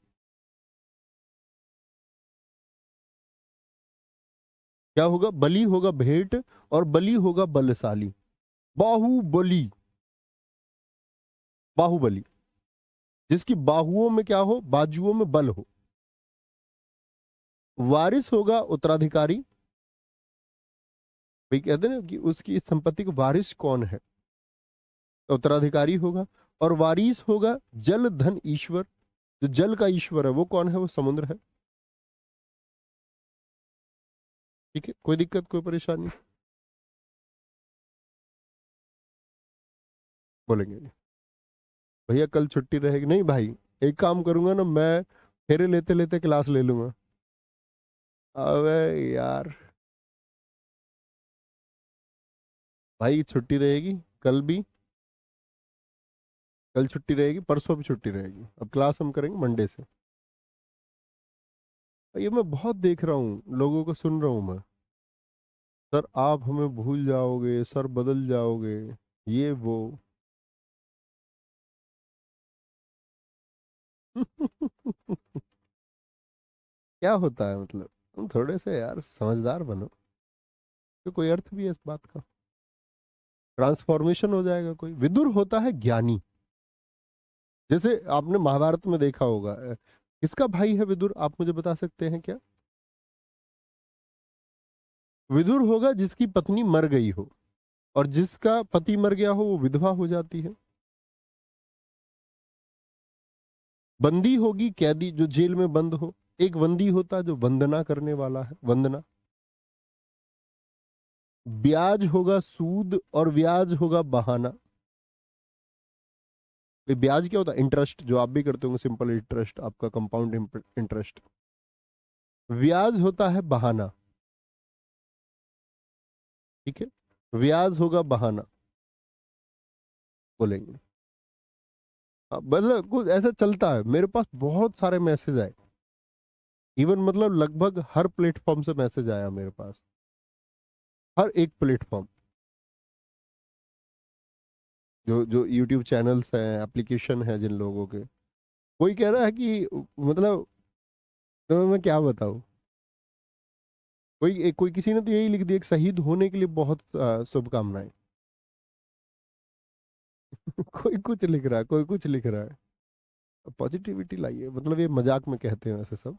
Speaker 1: क्या होगा, बलि होगा भेंट, और बलि होगा बलशाली। बाहुबली, बाहुबली, जिसकी बाहुओं में क्या हो, बाजुओं में बल हो। वारिस होगा उत्तराधिकारी, भाई कहते हैं ना कि उसकी इस संपत्ति का वारिस कौन है, तो उत्तराधिकारी होगा। और वारिस होगा जल धन ईश्वर, जो जल का ईश्वर है वो कौन है, वो समुद्र है। ठीक है, कोई दिक्कत कोई परेशानी? बोलेंगे भैया कल छुट्टी रहेगी, नहीं भाई, एक काम करूंगा ना मैं, फेरे लेते लेते क्लास ले लूंगा। अबे यार, भाई छुट्टी रहेगी कल भी, कल छुट्टी रहेगी, परसों भी छुट्टी रहेगी। अब क्लास हम करेंगे मंडे से। ये मैं बहुत देख रहा हूँ, लोगों को सुन रहा हूँ मैं। सर आप हमें भूल जाओगे, सर बदल जाओगे, ये वो। क्या होता है मतलब? तुम थोड़े से यार समझदार बनो, तो कोई अर्थ भी है इस बात का। ट्रांसफॉर्मेशन हो जाएगा। कोई विदुर होता है ज्ञानी। जैसे आपने महाभारत में देखा होगा, किसका भाई है विदुर, आप मुझे बता सकते हैं क्या? विदुर होगा जिसकी पत्नी मर गई हो, और जिसका पति मर गया हो वो विधवा हो जाती है। बंदी होगी कैदी जो जेल में बंद हो। एक बंदी होता जो वंदना करने वाला है, वंदना। ब्याज होगा सूद, और ब्याज होगा बहाना। ये ब्याज क्या होता है? इंटरेस्ट, जो आप भी करते होंगे, सिंपल इंटरेस्ट, आपका कंपाउंड इंटरेस्ट। ब्याज होता है बहाना। ठीक है, ब्याज होगा बहाना बोलेंगे। मतलब कुछ ऐसा चलता है, मेरे पास बहुत सारे मैसेज आए। इवन मतलब लगभग हर प्लेटफॉर्म से मैसेज आया मेरे पास, हर एक प्लेटफॉर्म। जो जो यूट्यूब चैनल्स हैं, एप्लीकेशन है जिन लोगों के, कोई कह रहा है कि मतलब, तो मैं क्या बताऊं। कोई किसी ने तो यही लिख दिया कि शहीद होने के लिए बहुत शुभकामनाएं। कोई कुछ लिख रहा है, कोई कुछ लिख रहा है। पॉजिटिविटी लाइए, मतलब ये मजाक में कहते हैं वैसे सब,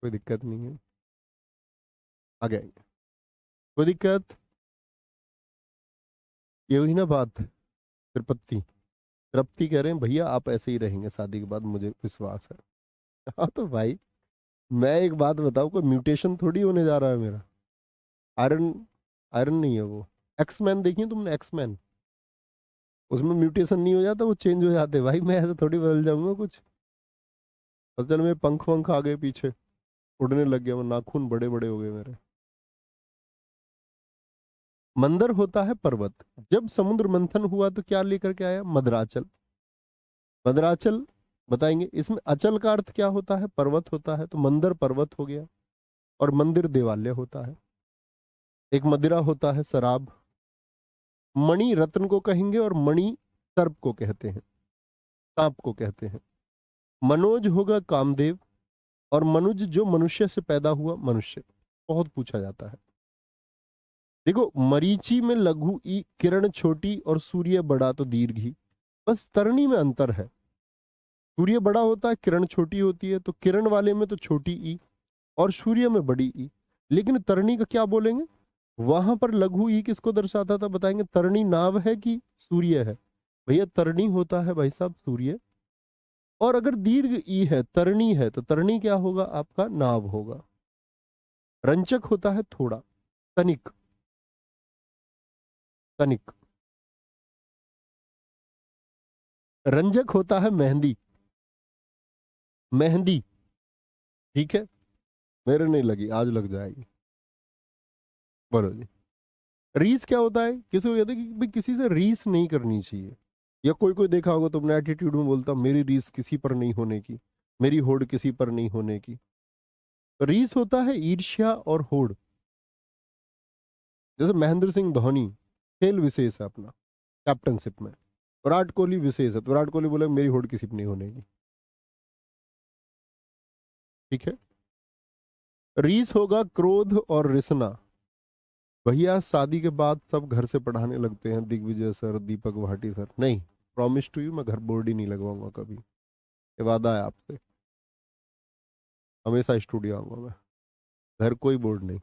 Speaker 1: कोई दिक्कत नहीं है। आगे आएंगे, कोई दिक्कत। ये हुई ना बात। तिरुपति, तृप्ति कह रहे हैं भैया आप ऐसे ही रहेंगे शादी के बाद, मुझे विश्वास है। हाँ तो भाई, मैं एक बात बताऊं, कोई म्यूटेशन थोड़ी होने जा रहा है मेरा। आयरन, आयरन नहीं है वो। एक्समैन देखिए तुमने, एक्समैन, उसमें म्यूटेशन नहीं हो जाता, वो चेंज हो जाते भाई। मैं ऐसे थोड़ी बदल जाऊंगा कुछ। असल में पंख वंख आ गए पीछे, उड़ने लग गया, वो नाखून बड़े बड़े हो गए मेरे। मंदर होता है पर्वत। जब समुद्र मंथन हुआ तो क्या लेकर के आया? मदराचल। मदराचल बताएंगे। इसमें अचल का अर्थ क्या होता है? पर्वत होता है, तो मंदर पर्वत हो गया। और मंदिर देवालय होता है। एक मदिरा होता है शराब। मणि रत्न को कहेंगे, और मणि सर्प को कहते हैं, सांप को कहते हैं। मनोज होगा कामदेव। और मनुज जो मनुष्य से पैदा हुआ मनुष्य, बहुत पूछा जाता है। देखो मरीचि में लघु ई, किरण छोटी, और सूर्य बड़ा तो दीर्घ ही। बस तरनी में अंतर है। सूर्य बड़ा होता है, किरण छोटी होती है, तो किरण वाले में तो छोटी ई, और सूर्य में बड़ी ई। लेकिन तरनी का क्या बोलेंगे? वहां पर लघु ई किसको दर्शाता था बताएंगे? तरनी नाव है कि सूर्य है? भैया तरनी होता है भाई साहब सूर्य। और अगर दीर्घ ई है, तरनी है, तो तरनी क्या होगा? आपका नाव होगा। रंचक होता है थोड़ा। तनिक, तनिक। रंजक होता है मेहंदी, मेहंदी। ठीक है, मेरे नहीं लगी, आज लग जाएगी। बोलो जी। रीस क्या होता है? किसी को कहते हैं कि भाई किसी से रीस नहीं करनी चाहिए। या कोई कोई देखा होगा तुमने एटीट्यूड में बोलता, मेरी रीस किसी पर नहीं होने की, मेरी होड़ किसी पर नहीं होने की। तो रीस होता है ईर्ष्या और होड़। जैसे महेंद्र सिंह धोनी, खेल विशेष है अपना, कैप्टनशिप में। विराट कोहली विशेष है, तो विराट कोहली बोले मेरी होड़ किसी पर नहीं होने की। ठीक है। रीस होगा क्रोध और रिसना। भैया शादी के बाद सब घर से पढ़ाने लगते हैं, दिग्विजय सर, दीपक भाटी सर। नहीं, प्रॉमिस टू यू, मैं घर बोर्ड ही नहीं लगवाऊंगा कभी, ये वादा है आपसे। हमेशा स्टूडियो आऊंगा मैं, घर कोई बोर्ड नहीं।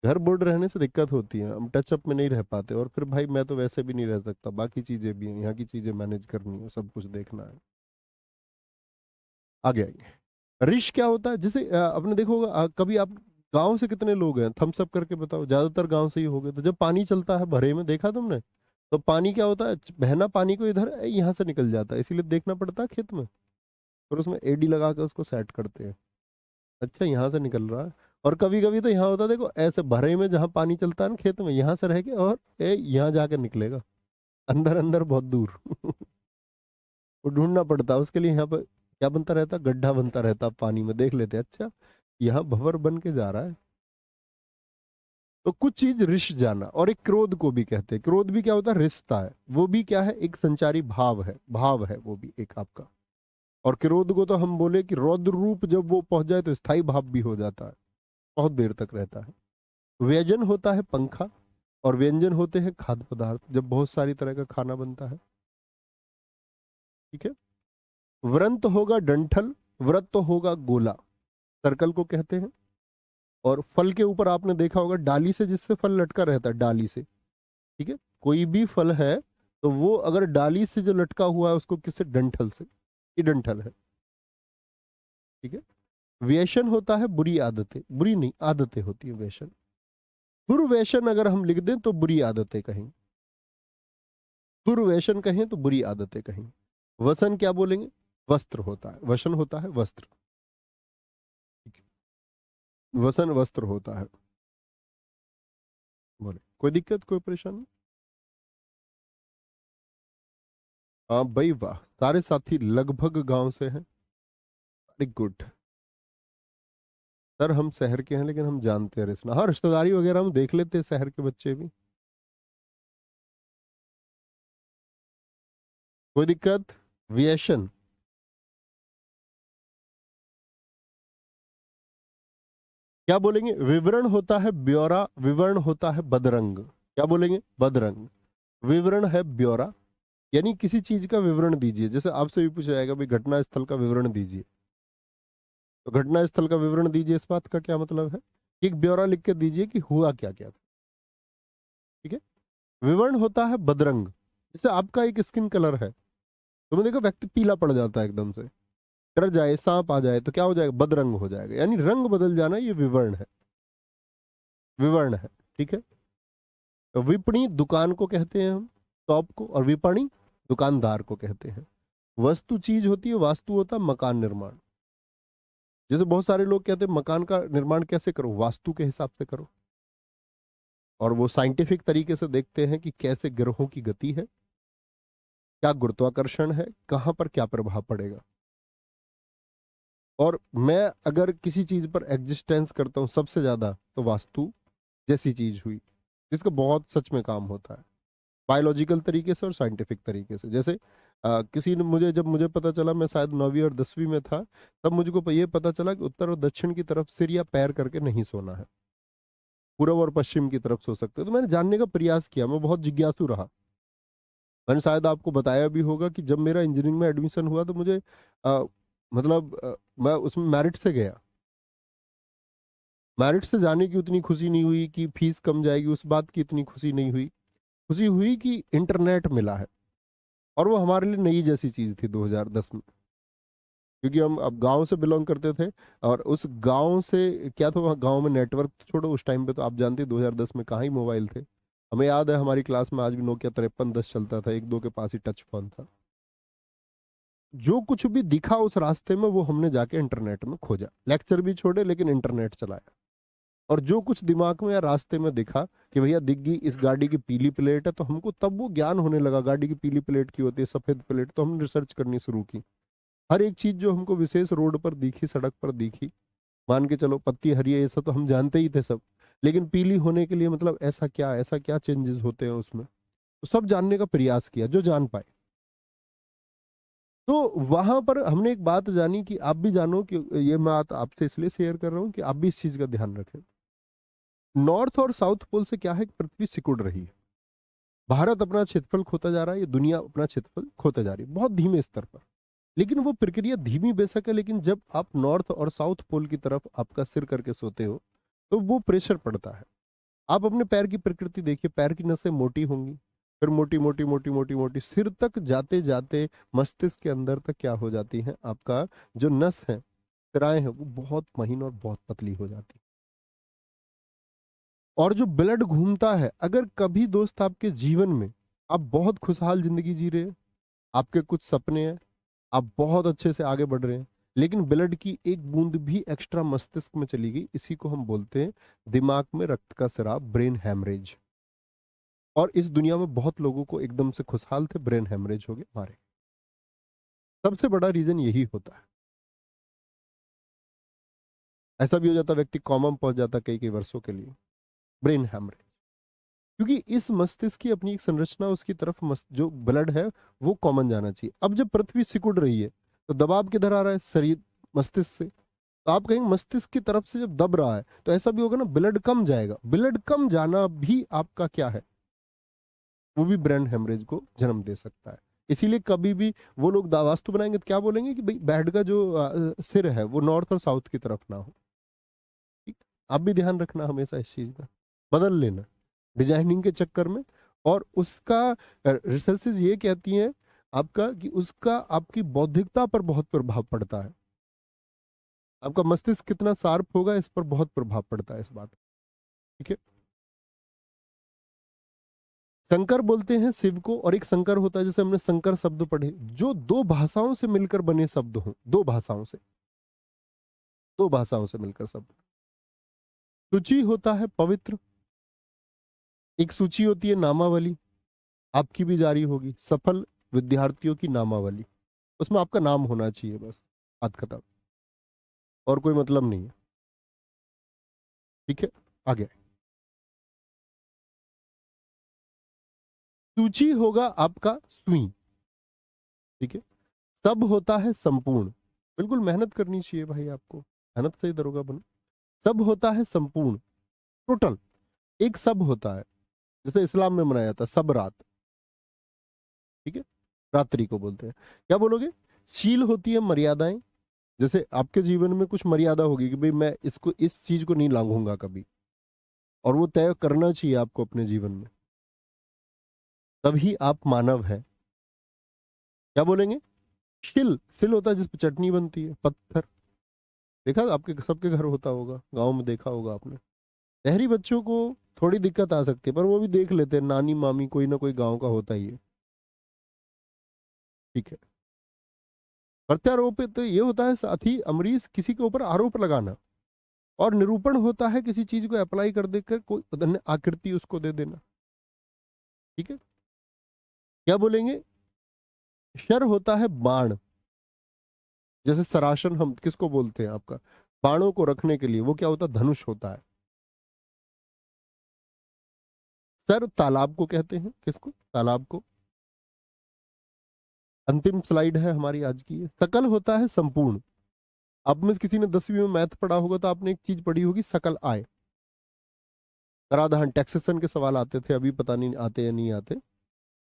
Speaker 1: घर बोर्ड रहने से दिक्कत होती है, हम टचअप में नहीं रह पाते, और फिर भाई मैं तो वैसे भी नहीं रह सकता, बाकी चीजें भी हैं, यहाँ की चीजें मैनेज करनी है, सब कुछ देखना है। आगे आएंगे। रिश क्या होता है? जैसे आपने देखो होगा, कभी आप गांव से कितने लोग हैं, थम्स अप करके बताओ। ज्यादातर गांव से ही हो गए। तो जब पानी चलता है भरे में, देखा तुमने? तो पानी क्या होता है? बहना पानी को इधर यहाँ से निकल जाता है, इसीलिए देखना पड़ता है खेत में। और उसमें एडी लगा के उसको सेट करते हैं। अच्छा यहाँ से निकल रहा है। और कभी कभी तो यहाँ होता है, देखो ऐसे भरे में जहाँ पानी चलता है ना खेत में, यहाँ से रह के और यहाँ जाकर निकलेगा। अंदर अंदर बहुत दूर। वो ढूंढना पड़ता है उसके लिए। यहाँ पर क्या बनता रहता, गड्ढा बनता रहता, पानी में देख लेते, अच्छा यहाँ भंवर बन के जा रहा है। तो कुछ चीज रिश्त जाना। और एक क्रोध को भी कहते हैं। क्रोध भी क्या होता है, रिश्ता है, वो भी क्या है, एक संचारी भाव है, भाव है वो भी एक आपका। और क्रोध को तो हम बोले कि रौद्र रूप जब वो पहुंच जाए तो स्थायी भाव भी हो जाता है, बहुत देर तक रहता है। व्यंजन होता है पंखा, और व्यंजन होते हैं खाद्य पदार्थ, जब बहुत सारी तरह का खाना बनता है। ठीक है। व्रंत होगा डंठल, व्रत तो होगा गोला, सर्कल को कहते हैं। और फल के ऊपर आपने देखा होगा डाली से जिससे फल लटका रहता है, डाली से। ठीक है। कोई भी फल है तो वो अगर डाली से जो लटका हुआ है उसको किससे, डंठल से, ये डंठल है। ठीक है। व्यसन होता है बुरी आदतें, बुरी नहीं आदतें होती है व्यसन। दुर्व्यसन अगर हम लिख दें तो बुरी आदतें कहें, दुर्व्यसन कहें तो बुरी आदतें कहें। वसन क्या बोलेंगे, वस्त्र होता है, वसन होता है वस्त्र। ठीक है? वसन वस्त्र होता है। बोले कोई दिक्कत, कोई परेशानी? हाँ भाई वाह, सारे साथी लगभग गांव से हैं। Very good. सर हम शहर के हैं लेकिन हम जानते हैं रिश्ता, हाँ रिश्तेदारी वगैरह हम देख लेते हैं, शहर के बच्चे भी। कोई दिक्कत? व्यसन क्या बोलेंगे, विवरण होता है ब्यौरा, विवरण होता है बदरंग। क्या बोलेंगे, बदरंग। विवरण है ब्यौरा, यानी किसी चीज का विवरण दीजिए। जैसे आपसे भी पूछा जाएगा भाई घटना स्थल का विवरण दीजिए, तो घटना स्थल का विवरण दीजिए, इस बात का क्या मतलब है, कि एक ब्यौरा लिख के दीजिए कि हुआ क्या क्या था। ठीक है। विवरण होता है बदरंग। जैसे आपका एक स्किन कलर है, तो मैं देखो व्यक्ति पीला पड़ जाता है एकदम से, डर जाए, सांप आ जाए तो क्या हो जाएगा, बदरंग हो जाएगा, यानी रंग बदल जाना, ये विवरण है, विवरण है। ठीक है। तो विपणी दुकान को कहते हैं हम, शॉप को, और विपणी दुकानदार को कहते हैं। वस्तु चीज होती है, वास्तु होता है मकान निर्माण। जैसे बहुत सारे लोग कहते हैं मकान का निर्माण कैसे करो, वास्तु के हिसाब से करो। और वो साइंटिफिक तरीके से देखते हैं कि कैसे ग्रहों की गति है, क्या गुरुत्वाकर्षण है, कहां पर क्या प्रभाव पड़ेगा। और मैं अगर किसी चीज पर एग्जिस्टेंस करता हूं सबसे ज्यादा, तो वास्तु जैसी चीज हुई, जिसका बहुत सच में काम होता है, बायोलॉजिकल तरीके से और साइंटिफिक तरीके से। जैसे किसी ने मुझे, जब मुझे पता चला, मैं शायद 9वीं और 10वीं में था, तब मुझको ये पता चला कि उत्तर और दक्षिण की तरफ सिर या पैर करके नहीं सोना है, पूर्व और पश्चिम की तरफ सो सकते हो। तो मैंने जानने का प्रयास किया, मैं बहुत जिज्ञासु रहा। मैंने शायद आपको बताया भी होगा कि जब मेरा इंजीनियरिंग में एडमिशन हुआ तो मुझे मैं उसमें मेरिट से गया। मेरिट से जाने की उतनी खुशी नहीं हुई कि फीस कम जाएगी, उस बात की इतनी खुशी नहीं हुई। खुशी हुई कि इंटरनेट मिला है, और वो हमारे लिए नई जैसी चीज थी 2010 में, क्योंकि हम अब गांव से बिलोंग करते थे। और उस गांव से क्या था, वहाँ गांव में नेटवर्क छोड़ो, उस टाइम पे तो आप जानते हैं 2010 में कहाँ ही मोबाइल थे। हमें याद है हमारी क्लास में आज भी नोकिया 5310 चलता था, एक दो के पास ही टच फोन था। जो कुछ भी दिखा उस रास्ते में वो हमने जाके इंटरनेट में खोजा, लेक्चर भी छोड़े लेकिन इंटरनेट चलाया। और जो कुछ दिमाग में या रास्ते में दिखा कि भैया दिख गई इस गाड़ी की पीली प्लेट है, तो हमको तब वो ज्ञान होने लगा गाड़ी की पीली प्लेट की होती है, सफेद प्लेट, तो हमने रिसर्च करनी शुरू की। हर एक चीज जो हमको विशेष रोड पर दिखी, सड़क पर दिखी, मान के चलो पत्ती हरी है ये सब तो हम जानते ही थे सब, लेकिन पीली होने के लिए मतलब ऐसा क्या चेंजेस होते हैं उसमें, तो सब जानने का प्रयास किया जो जान पाए। तो वहां पर हमने एक बात जानी कि आप भी जानो, कि ये बात आपसे इसलिए शेयर कर रहा हूँ कि आप भी इस चीज का ध्यान रखें। नॉर्थ और साउथ पोल से क्या है कि पृथ्वी सिकुड़ रही है, भारत अपना क्षेत्रफल खोता जा रहा है, ये दुनिया अपना क्षेत्रफल खोता जा रही है, बहुत धीमे स्तर पर। लेकिन वो प्रक्रिया धीमी बेशक है, लेकिन जब आप नॉर्थ और साउथ पोल की तरफ आपका सिर करके सोते हो तो वो प्रेशर पड़ता है। आप अपने पैर की प्रकृति देखिए, पैर की नसें मोटी होंगी, फिर मोटी मोटी मोटी मोटी मोटी सिर तक जाते जाते मस्तिष्क के अंदर तक क्या हो जाती है, आपका जो नस है, सिराएं हैं, वो बहुत महीन और बहुत पतली हो जाती है। और जो ब्लड घूमता है, अगर कभी दोस्त आपके जीवन में आप बहुत खुशहाल जिंदगी जी रहे हैं, आपके कुछ सपने हैं, आप बहुत अच्छे से आगे बढ़ रहे हैं, लेकिन ब्लड की एक बूंद भी एक्स्ट्रा मस्तिष्क में चली गई, इसी को हम बोलते हैं दिमाग में रक्त का स्राव, ब्रेन हैमरेज। और इस दुनिया में बहुत लोगों को एकदम से खुशहाल थे, ब्रेन हेमरेज हो गए, मारे। सबसे बड़ा रीजन यही होता है। ऐसा भी हो जाता, व्यक्ति कॉमा में पहुंच जाता कई कई वर्षों के लिए, ब्रेन हेमरेज। क्योंकि इस मस्तिष्क की अपनी एक संरचना, उसकी तरफ जो ब्लड है वो कॉमन जाना चाहिए। अब जब पृथ्वी सिकुड़ रही है तो दबाव किधर आ रहा है? शरीर, मस्तिष्क से। तो आप कहेंगे मस्तिष्क की तरफ से जब दब रहा है तो ऐसा भी होगा ना, ब्लड कम जाएगा। ब्लड कम जाना भी आपका क्या है? वो भी ब्रेन हेमरेज को जन्म दे सकता है। इसीलिए कभी भी वो लोग वास्तु बनाएंगे तो क्या बोलेंगे कि भाई बेड का जो सिर है वो नॉर्थ और साउथ की तरफ ना हो। ठीक, आप भी ध्यान रखना हमेशा इस चीज का, बदल लेना डिजाइनिंग के चक्कर में। और उसका रिसर्चेज ये कहती हैं आपका कि उसका आपकी बौद्धिकता पर बहुत प्रभाव पड़ता है। आपका मस्तिष्क कितना शार्प होगा इस पर बहुत प्रभाव पड़ता है इस बात। ठीक है। शंकर बोलते हैं शिव को, और एक शंकर होता है, जैसे हमने शंकर शब्द पढ़े, जो दो भाषाओं से मिलकर बने शब्द हो, दो भाषाओं से, दो भाषाओं से मिलकर शब्द। सूची होता है पवित्र, एक सूची होती है नामावली, आपकी भी जारी होगी, सफल विद्यार्थियों की नामावली। उसमें आपका नाम होना चाहिए बस, बात खत्म, और कोई मतलब नहीं है। ठीक है, आगे। सूची होगा आपका सुई। ठीक है। सब होता है संपूर्ण, बिल्कुल मेहनत करनी चाहिए भाई आपको, मेहनत से ही दरोगा बनो। सब होता है संपूर्ण, टोटल। एक सब होता है, जैसे इस्लाम में मनाया जाता है सब रात। ठीक है, रात्रि को बोलते हैं। क्या बोलोगे? शील होती है मर्यादाएं, जैसे आपके जीवन में कुछ मर्यादा होगी कि भाई मैं इसको, इस चीज को नहीं लांघूंगा कभी, और वो तय करना चाहिए आपको अपने जीवन में, तभी आप मानव है। क्या बोलेंगे? शिल, सिल होता है जिस पर चटनी बनती है, पत्थर। देखा आपके सबके घर होता होगा, गांव में देखा होगा आपने। शहरी बच्चों को थोड़ी दिक्कत आ सकती है, पर वो भी देख लेते हैं, नानी मामी कोई ना कोई गांव का होता ही है। ठीक है। प्रत्यारोपित तो ये होता है साथ ही अमरीश, किसी के ऊपर आरोप लगाना। और निरूपण होता है किसी चीज को अप्लाई कर देकर कोई अन्य आकृति उसको दे देना। ठीक है। क्या बोलेंगे? शर होता है बाण, जैसे सरासन हम किसको बोलते हैं आपका, बाणों को रखने के लिए, वो क्या होता है? धनुष होता है। सर तालाब को कहते हैं, किसको? तालाब को। अंतिम स्लाइड है हमारी आज की, सकल होता है संपूर्ण। अब में किसी ने 10वीं में मैथ पढ़ा होगा तो आपने एक चीज पढ़ी होगी, सकल आय। कराधान टैक्सेशन के सवाल आते थे, अभी पता नहीं आते या नहीं आते,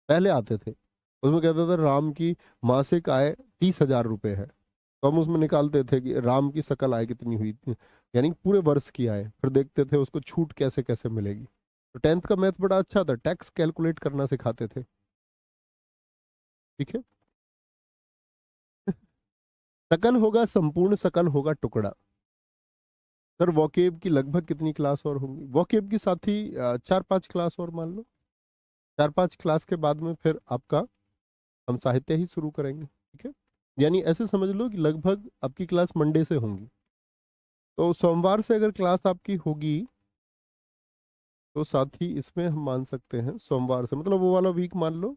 Speaker 1: पहले आते थे। उसमें कहता था राम की मासिक आय 30,000 रुपए है, तो हम उसमें निकालते थे कि राम की सकल आय कितनी हुई थी, यानी पूरे वर्ष की आय, फिर देखते थे उसको छूट कैसे कैसे मिलेगी। तो 10th का मैथ बड़ा अच्छा था, टैक्स कैलकुलेट करना सिखाते थे। ठीक है। सकल होगा संपूर्ण, सकल होगा टुकड़ा। सर वोकेब की लगभग कितनी क्लास और होंगी? वोकेब की साथ ही 4-5 क्लास और मान लो, 4-5 क्लास के बाद में फिर आपका हम साहित्य ही शुरू करेंगे। ठीक है। यानी ऐसे समझ लो कि लगभग आपकी क्लास मंडे से होंगी, तो सोमवार से अगर क्लास आपकी होगी तो साथ ही इसमें हम मान सकते हैं सोमवार से, मतलब वो वाला वीक मान लो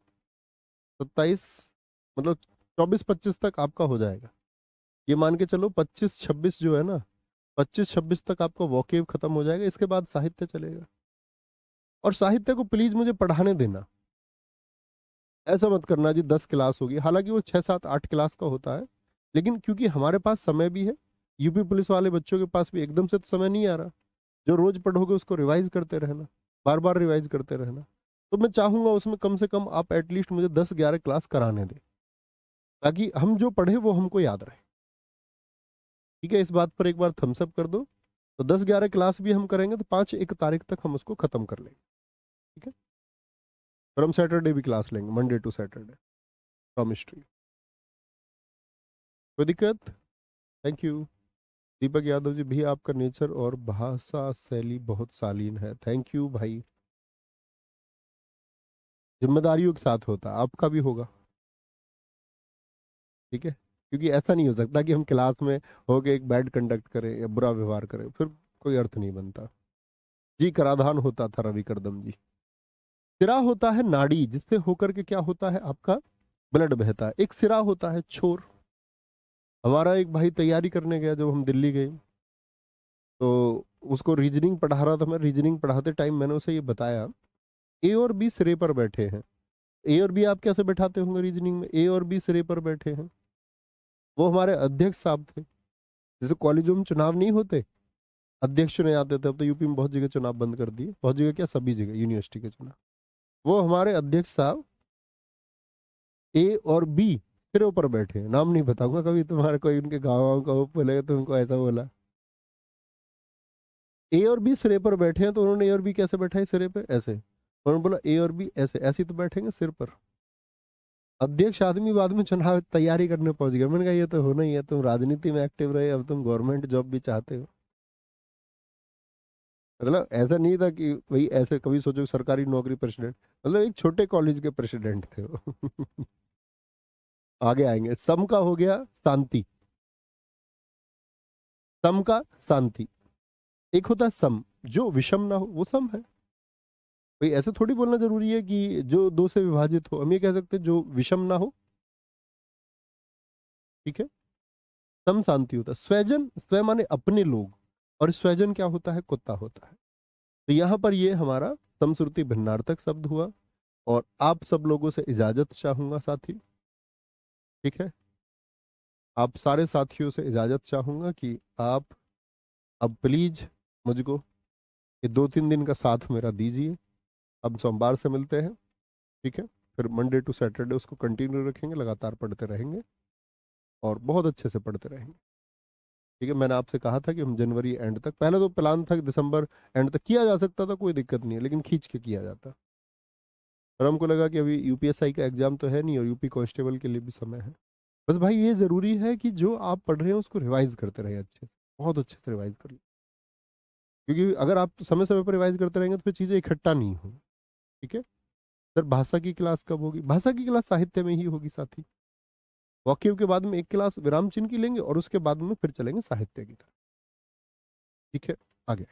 Speaker 1: 27, मतलब 24-25 तक आपका हो जाएगा। ये मान के चलो 25-26 जो है ना, 25-26 तक आपका वोकेब खत्म हो जाएगा, इसके बाद साहित्य चलेगा। और साहित्य को प्लीज मुझे पढ़ाने देना, ऐसा मत करना जी 10 क्लास होगी, हालांकि वो 6-7-8 क्लास का होता है, लेकिन क्योंकि हमारे पास समय भी है, यूपी पुलिस वाले बच्चों के पास भी एकदम से तो समय नहीं आ रहा। जो रोज पढ़ोगे उसको रिवाइज करते रहना, बार बार रिवाइज करते रहना। तो मैं चाहूंगा उसमें कम से कम आप एटलीस्ट मुझे 10-11 क्लास कराने दें, ताकि हम जो पढ़े वो हमको याद रहे। ठीक है, इस बात पर एक बार थम्स अप कर दो। तो 10-11 क्लास भी हम करेंगे तो 5-1 तारीख तक हम उसको खत्म कर लेंगे। ठीक है। और हम सैटरडे भी क्लास लेंगे, मंडे टू सैटरडे, केमिस्ट्री। कोई दिक्कत? Thank you. दीपक यादव जी, भी आपका नेचर और भाषा शैली बहुत शालीन है। थैंक यू भाई। जिम्मेदारियों के साथ होता है, आपका भी होगा। ठीक है, क्योंकि ऐसा नहीं हो सकता कि हम क्लास में होके एक बैड कंडक्ट करें या बुरा व्यवहार करें, फिर कोई अर्थ नहीं बनता। जी कराधान होता था रवि करदम जी। सिरा होता है नाड़ी, जिससे होकर के क्या होता है, आपका ब्लड बहता है। एक सिरा होता है छोर। हमारा एक भाई तैयारी करने गया, जब हम दिल्ली गए, तो उसको रीजनिंग पढ़ा रहा था मैं। रीजनिंग पढ़ाते टाइम मैंने उसे ये बताया, ए और बी सिरे पर बैठे हैं। ए और बी आप कैसे बैठाते होंगे रीजनिंग में, ए और बी सिरे पर बैठे हैं। वो हमारे अध्यक्ष साहब थे। जैसे कॉलेजों में चुनाव नहीं होते, अध्यक्ष चुने जाते थे। अब तो यूपी में बहुत जगह चुनाव बंद कर दिए, बहुत जगह क्या, सभी जगह यूनिवर्सिटी के चुनाव। वो हमारे अध्यक्ष साहब ए और बी सिरों पर बैठे हैं। नाम नहीं बताऊंगा, कभी तुम्हारे कोई उनके गाँव का वो बोलेगा तो उनको ऐसा बोला। ए और बी सिरे पर बैठे हैं, तो उन्होंने ए और बी कैसे बैठाए सिरे पे, ऐसे। उन्होंने बोला ए और बी ऐसे, ऐसे ही तो बैठेंगे सिर पर। अध्यक्ष आदमी बाद में चुनाव तैयारी करने पहुंच गया। मैंने कहा ये तो होना ही है, तुम राजनीति में एक्टिव रहे, अब तुम गवर्नमेंट जॉब भी चाहते हो। मतलब ऐसा नहीं था कि भाई ऐसे कभी सोचो सरकारी नौकरी प्रेसिडेंट, मतलब एक छोटे कॉलेज के प्रेसिडेंट थे वो। आगे आएंगे। सम का हो गया शांति, सम का शांति। एक होता है सम, जो विषम ना हो, वो सम है। भाई ऐसे थोड़ी बोलना जरूरी है कि जो दो से विभाजित हो। हम ये कह सकते हैं जो विषम ना हो, ठीक है। सम शांति होता है। स्वजन, स्व माने अपने लोग, और स्वजन क्या होता है, कुत्ता होता है। तो यहाँ पर ये हमारा समश्रुति भिन्नार्थक शब्द हुआ। और आप सब लोगों से इजाजत चाहूंगा साथी, ठीक है। आप सारे साथियों से इजाजत चाहूंगा कि आप अब प्लीज मुझको ये 2-3 दिन का साथ मेरा दीजिए। अब सोमवार से मिलते हैं, ठीक है। फिर मंडे टू सैटरडे उसको कंटिन्यू रखेंगे, लगातार पढ़ते रहेंगे और बहुत अच्छे से पढ़ते रहेंगे, ठीक है। मैंने आपसे कहा था कि हम जनवरी एंड तक, पहले तो प्लान था कि दिसंबर एंड तक किया जा सकता था, कोई दिक्कत नहीं है, लेकिन खींच के किया जाता। और हमको लगा कि अभी यूपीएसआई का एग्जाम तो है नहीं, और यूपी कांस्टेबल के लिए भी समय है। बस भाई ये जरूरी है कि जो आप पढ़ रहे हैं उसको रिवाइज करते रहे अच्छे से, बहुत अच्छे से रिवाइज कर लो। क्योंकि अगर आप समय समय पर रिवाइज करते रहेंगे तो फिर चीजें इकट्ठा नहीं होंगी, ठीक है। सर भाषा की क्लास कब होगी? भाषा की क्लास साहित्य में ही होगी साथी। वाक्य के बाद में एक क्लास विराम चिन्ह की लेंगे, और उसके बाद में फिर चलेंगे साहित्य की तरफ, ठीक है। आगे।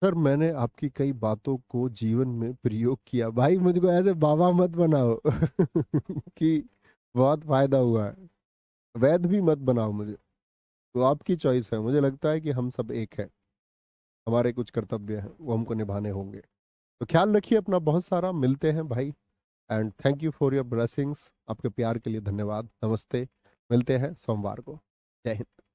Speaker 1: सर मैंने आपकी कई बातों को जीवन में प्रयोग किया। भाई मुझको ऐसे बाबा मत बनाओ कि बहुत फायदा हुआ है। वैद भी मत बनाओ मुझे, तो आपकी चॉइस है। मुझे लगता है कि हम सब एक है, हमारे कुछ कर्तव्य हैं वो हमको निभाने होंगे। तो ख्याल रखिए अपना बहुत सारा। मिलते हैं भाई, and thank you for your blessings. आपके प्यार के लिए धन्यवाद। नमस्ते। मिलते हैं सोमवार को। जय हिंद।